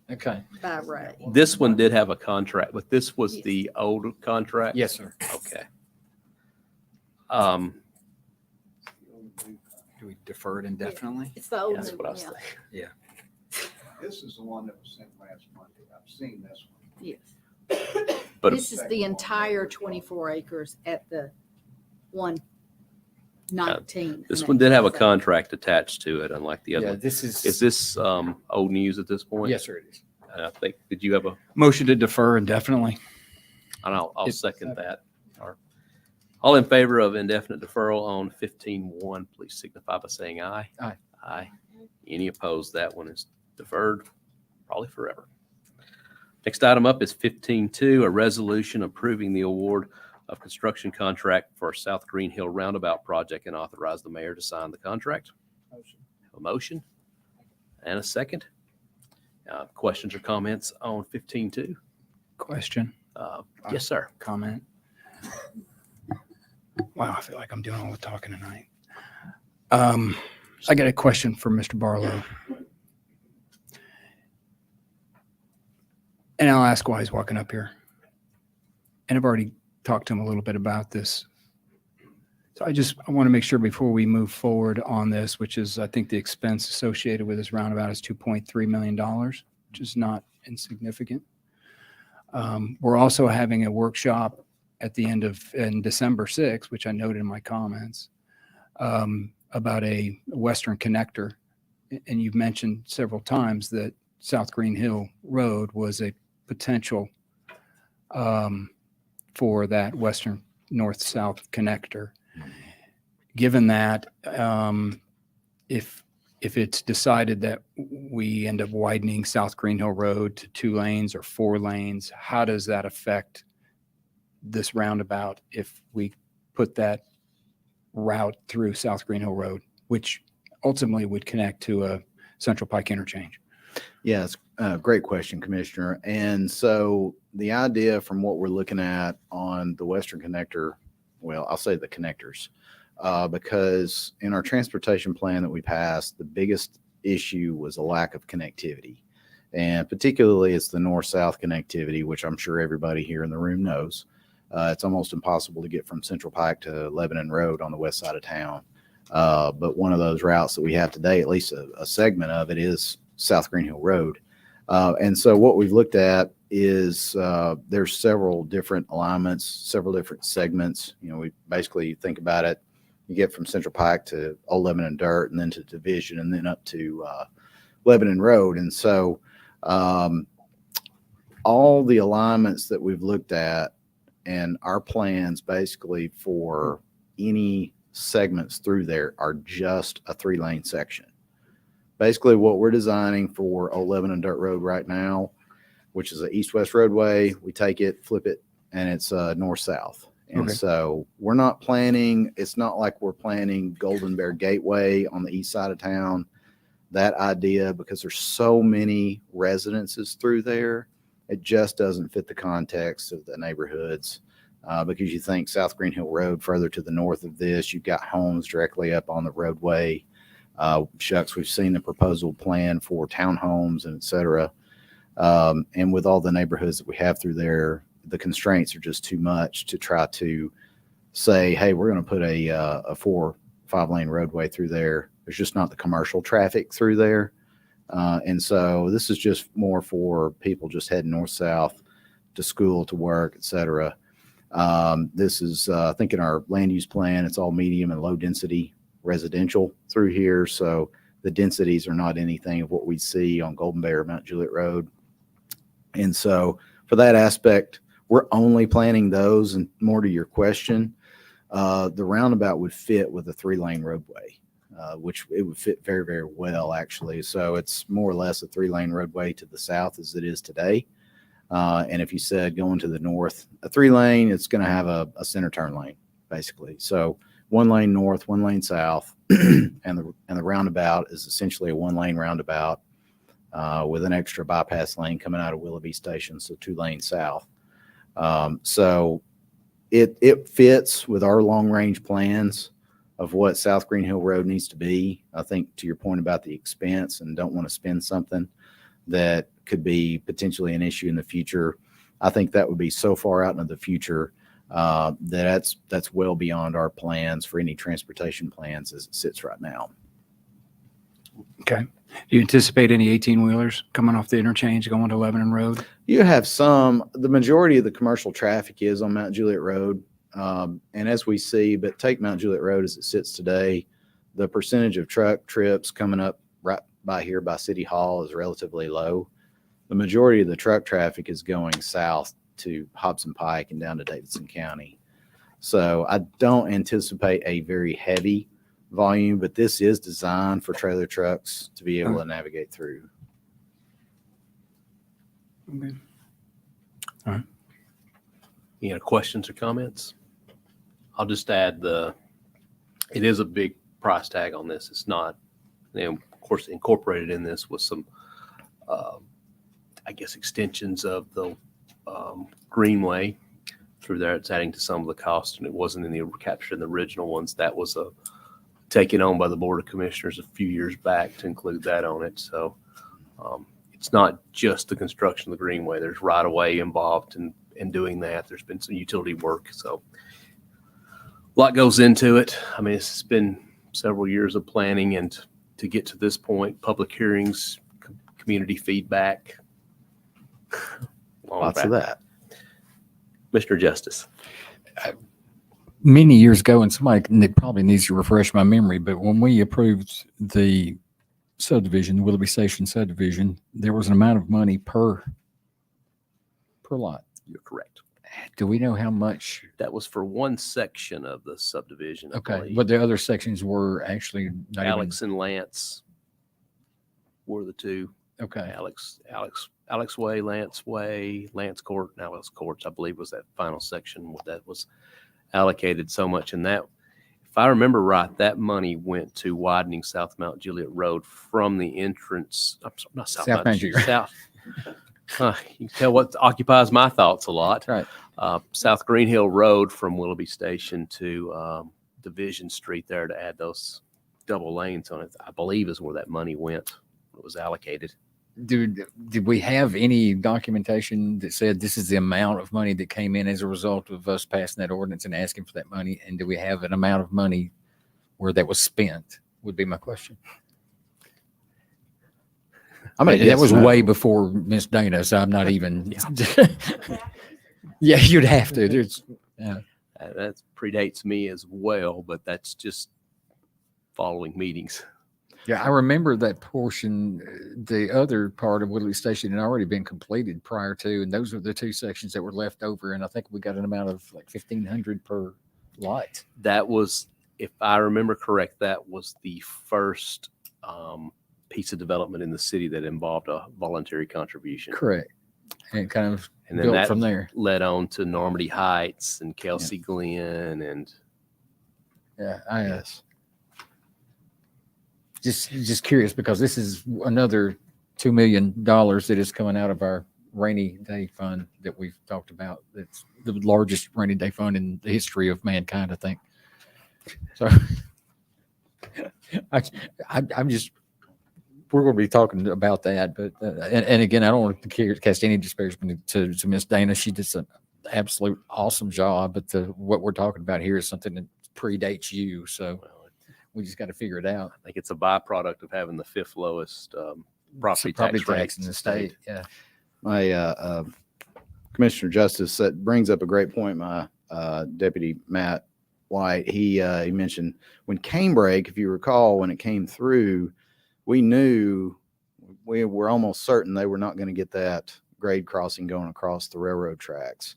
Okay. By Ray. This one did have a contract, but this was the old contract? Yes, sir. Okay. Do we defer it indefinitely? It's the old That's new what I one, was yeah. thinking. This is the one that was sent last Monday. I've seen this one. Yes. But This is the entire 24 acres at the 119. this one did have a contract attached to it, unlike the other Yeah, one. this is. Is this old news at this point? Yes, sir, it is. And I think, did you have a, Motion to defer indefinitely. and I'll It's- second that. All in favor of indefinite deferral on 15.1, please signify by saying aye. Aye. Aye. Any opposed? That one is deferred, probably forever. Next item up is 15.2, a resolution approving the award of construction contract for South Green Hill Roundabout project and authorize the mayor to sign the contract. A motion and a second. Questions or comments on 15.2? Question, Yes, sir. comment. Wow, I feel like I'm doing all the talking tonight. I got a question for Mr. Barlow. And I'll ask why he's walking up here. And I've already talked to him a little bit about this. So I want to make sure before we move forward on this, which is, I think the expense associated with this roundabout is $2.3 million, which is not insignificant. We're also having a workshop at the end of, in December 6th, which I noted in my comments, about a Western connector. And you've mentioned several times that South Green Hill Road was a potential for that Western north-south connector. Given that, if it's decided that we end up widening South Green Hill Road to 2 lanes or 4 lanes, how does that affect this roundabout if we put that route through South Green Hill Road, which ultimately would connect to a Central Pike interchange? Yes, great question, Commissioner. And so the idea from what we're looking at on the Western Connector, well, I'll say the connectors, because in our transportation plan that we passed, the biggest issue was a lack of connectivity. And particularly it's the north-south connectivity, which I'm sure everybody here in the room knows. It's almost impossible to get from Central Pike to Lebanon Road on the west side of town. But one of those routes that we have today, at least a segment of it, is South Green Hill Road. And so what we've looked at is there's several different alignments, several different segments. You know, we basically think about it. You get from Central Pike to Old Lebanon Dirt, and then to Division, and then up to Lebanon Road. And so all the alignments that we've looked at and our plans basically for any segments through there are just a 3-lane section. Basically what we're designing for Old Lebanon Dirt Road right now, which is an east-west roadway, we take it, flip it, and it's north-south. And Okay. so we're not planning, it's not like we're planning Golden Bear Gateway on the east side of town. That idea, because there's so many residences through there, it just doesn't fit the context of the neighborhoods. Because you think South Green Hill Road further to the north of this, you've got homes directly up on the roadway. Shucks, we've seen the proposal plan for townhomes and et cetera. And with all the neighborhoods that we have through there, the constraints are just too much to try to say, hey, we're going to put a 4 or 5 lane roadway through there. There's just not the commercial traffic through there. And so this is just more for people just heading north-south to school, to work, et cetera. This is, I think in our land use plan, it's all medium and low density residential through here. So the densities are not anything of what we see on Golden Bay or Mount Juliet Road. And so for that aspect, we're only planning those. And more to your question, the roundabout would fit with a 3-lane roadway, which it would fit very, very well, actually. So it's more or less a 3-lane roadway to the south as it is today. And if you said going to the north, a 3-lane, it's going to have a center turn lane, basically. So 1 lane north, 1 lane south, and the roundabout is essentially a 1-lane roundabout with an extra bypass lane coming out of Willoughby Station, so 2 lanes south. So it fits with our long range plans of what South Green Hill Road needs to be. I think to your point about the expense and don't want to spend something that could be potentially an issue in the future. I think that would be so far out into the future that's well beyond our plans for any transportation plans as it sits right now. Okay. Do you anticipate any 18-wheelers coming off the interchange going to Lebanon Road? You have some, the majority of the commercial traffic is on Mount Juliet Road. And as we see, but take Mount Juliet Road as it sits today, the percentage of truck trips coming up right by here by City Hall is relatively low. The majority of the truck traffic is going south to Hobson Pike and down to Davidson County. So I don't anticipate a very heavy volume, but this is designed for trailer trucks to be able to navigate through. Okay. All right. Any other questions or comments? I'll just add it is a big price tag on this. It's not, of course, incorporated in this with some, I guess, extensions of the Greenway through there. It's adding to some of the cost, and it wasn't captured in the original ones. That was taken on by the Board of Commissioners a few years back to include that on it. So it's not just the construction of the Greenway. There's right of way involved in doing that. There's been some utility work. So a lot goes into it. I mean, it's been several years of planning, and to get to this point, public hearings, community feedback. Lots of that. Mr. Justice. Many years ago, and somebody probably needs to refresh my memory, but when we approved the subdivision, the Willoughby Station subdivision, there was an amount of money per lot. You're correct. Do we know how much? That was for one section of the subdivision. I Okay, believe. but the other sections were actually not Alex and Lance were the two. Okay. Alex Way, Lance Court, and Alex Courts, I believe, was that final section that was allocated so much. And that, if I remember right, that money went to widening South Mount Juliet Road from the entrance. I'm sorry, not South Mount Juliet. South. You can tell what occupies my thoughts a lot. Right. South Green Hill Road from Willoughby Station to Division Street there to add those double lanes on it, I believe is where that money went. It was allocated. Did we have any documentation that said this is the amount of money that came in as a result of us passing that ordinance and asking for that money? And do we have an amount of money where that was spent, would be my question. I mean, that was way before Miss Dana, so I'm not even. Yeah, you'd have to. That predates me as well, but that's just following meetings. Yeah, I remember that portion. The other part of Willoughby Station had already been completed prior to, and those were the two sections that were left over. And I think we got an amount of like $1,500 per lot. That was, if I remember correct, that was the first piece of development in the city that involved a voluntary contribution. Correct. And kind of And then built that from there. led on to Normandy Heights and Kelsey Glen and Yeah, Yes. just curious because this is another $2 million that is coming out of our rainy day fund that we've talked about. It's the largest rainy day fund in the history of mankind, I think. So I'm just, we're going to be talking about that, but and again, I don't want to cast any disparagement to Miss Dana. She did an absolute awesome job, but what we're talking about here is something that predates you, so we just got to figure it out. I think it's a byproduct of having the fifth lowest property tax rate in the state. Yeah. My Commissioner Justice, that brings up a great point. My Deputy Matt White, he mentioned when Canebrake, if you recall, when it came through, we were almost certain they were not going to get that grade crossing going across the railroad tracks.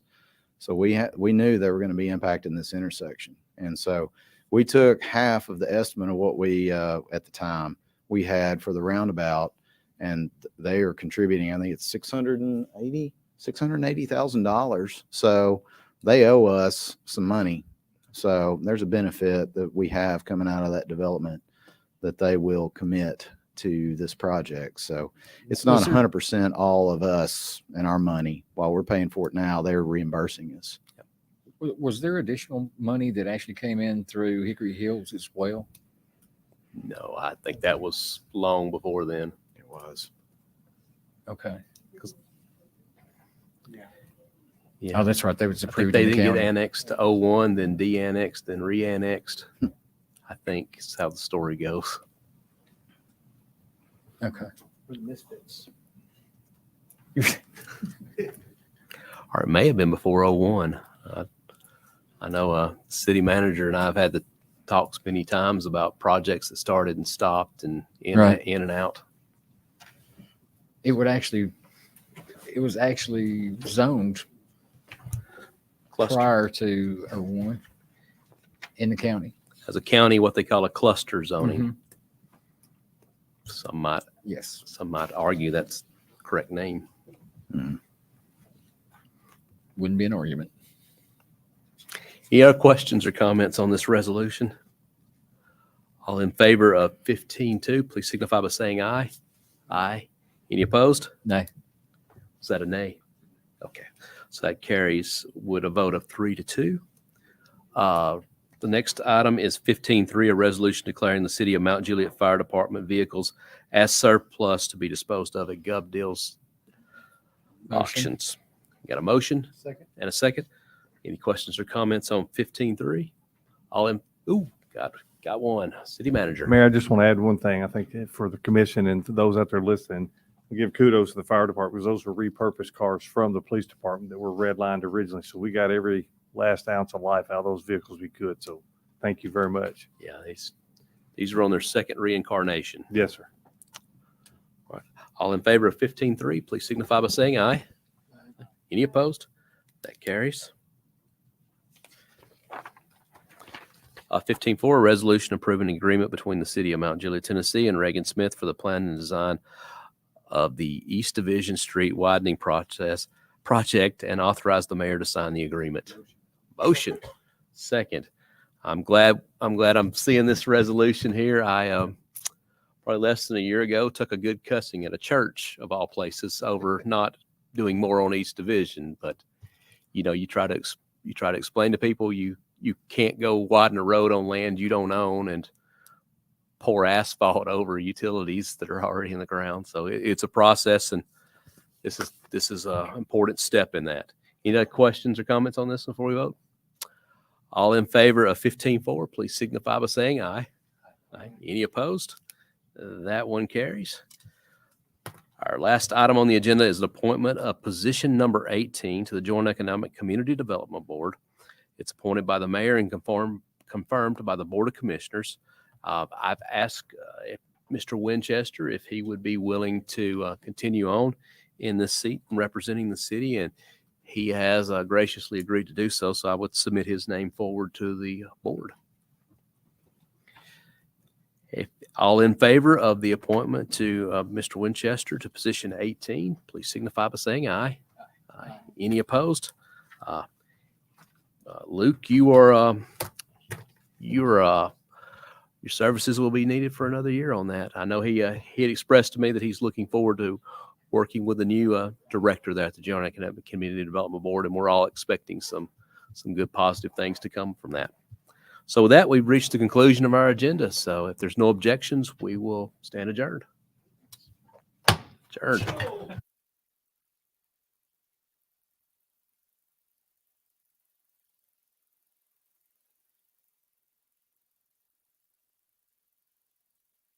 So we knew they were going to be impacting this intersection. And so we took half of the estimate of what we, at the time, we had for the roundabout, and they are contributing, I think it's $680,000. So they owe us some money. So there's a benefit that we have coming out of that development that they will commit to this project. So it's not 100% all of us and our money. While we're paying for it now, they're reimbursing us. Was there additional money that actually came in through Hickory Hills as well? No, I think that was long before then. It was. Okay. Yeah. Oh, that's right. They was I think approved they in the didn't get county. annexed to 01, then de-annexed, then re-annexed. I think is how the story goes. Okay. Misfits. Or it may have been before 01. I know city manager and I have had the talks many times about projects that started and stopped and in Right. and out. It was actually zoned Cluster. prior to 01 in the county. As a county, what they call a cluster zoning. Mhm. Some Yes. might argue that's the correct name. Wouldn't be an argument. Any other questions or comments on this resolution? All in favor of 15.2, please signify by saying aye. Aye. Any opposed? Nay. Is that a nay? Okay. So that carries with a vote of 3-2. The next item is 15.3, a resolution declaring the city of Mount Juliet Fire Department vehicles as surplus to be disposed of at Gov Deals Motion. auctions. Got a motion? Second. And a second. Any questions or comments on 15.3? All in, got one. City manager. Mayor, I just want to add one thing. I think for the commission and to those out there listening, we give kudos to the fire department because those were repurposed cars from the police department that were redlined originally. So we got every last ounce of life out of those vehicles we could. So thank you very much. Yeah, these are on their second reincarnation. Yes, sir. All in favor of 15.3, please signify by saying aye. Any opposed? That carries. 15.4, a resolution approving an agreement between the city of Mount Juliet, Tennessee and Reagan Smith for the plan and design of the East Division Street widening project and authorize the mayor to sign the agreement. Motion. Second. I'm glad I'm seeing this resolution here. I probably less than a year ago took a good cussing at a church of all places over not doing more on East Division, but you try to explain to people you can't go widen a road on land you don't own and pour asphalt over utilities that are already in the ground. So it's a process, and this is an important step in that. Any other questions or comments on this before we vote? All in favor of 15.4, please signify by saying aye. Aye. Any opposed? That one carries. Our last item on the agenda is the appointment of position number 18 to the Joint Economic Community Development Board. It's appointed by the mayor and confirmed by the Board of Commissioners. I've asked Mr. Winchester if he would be willing to continue on in this seat representing the city, and he has graciously agreed to do so. So I would submit his name forward to the board. If all in favor of the appointment to Mr. Winchester to position 18, please signify by saying aye. Aye. Any opposed? Luke, your services will be needed for another year on that. I know he had expressed to me that he's looking forward to working with the new director there at the Joint Economic Community Development Board, and we're all expecting some good positive things to come from that. So with that, we've reached the conclusion of our agenda. So if there's no objections, we will stand adjourned. Adjourned.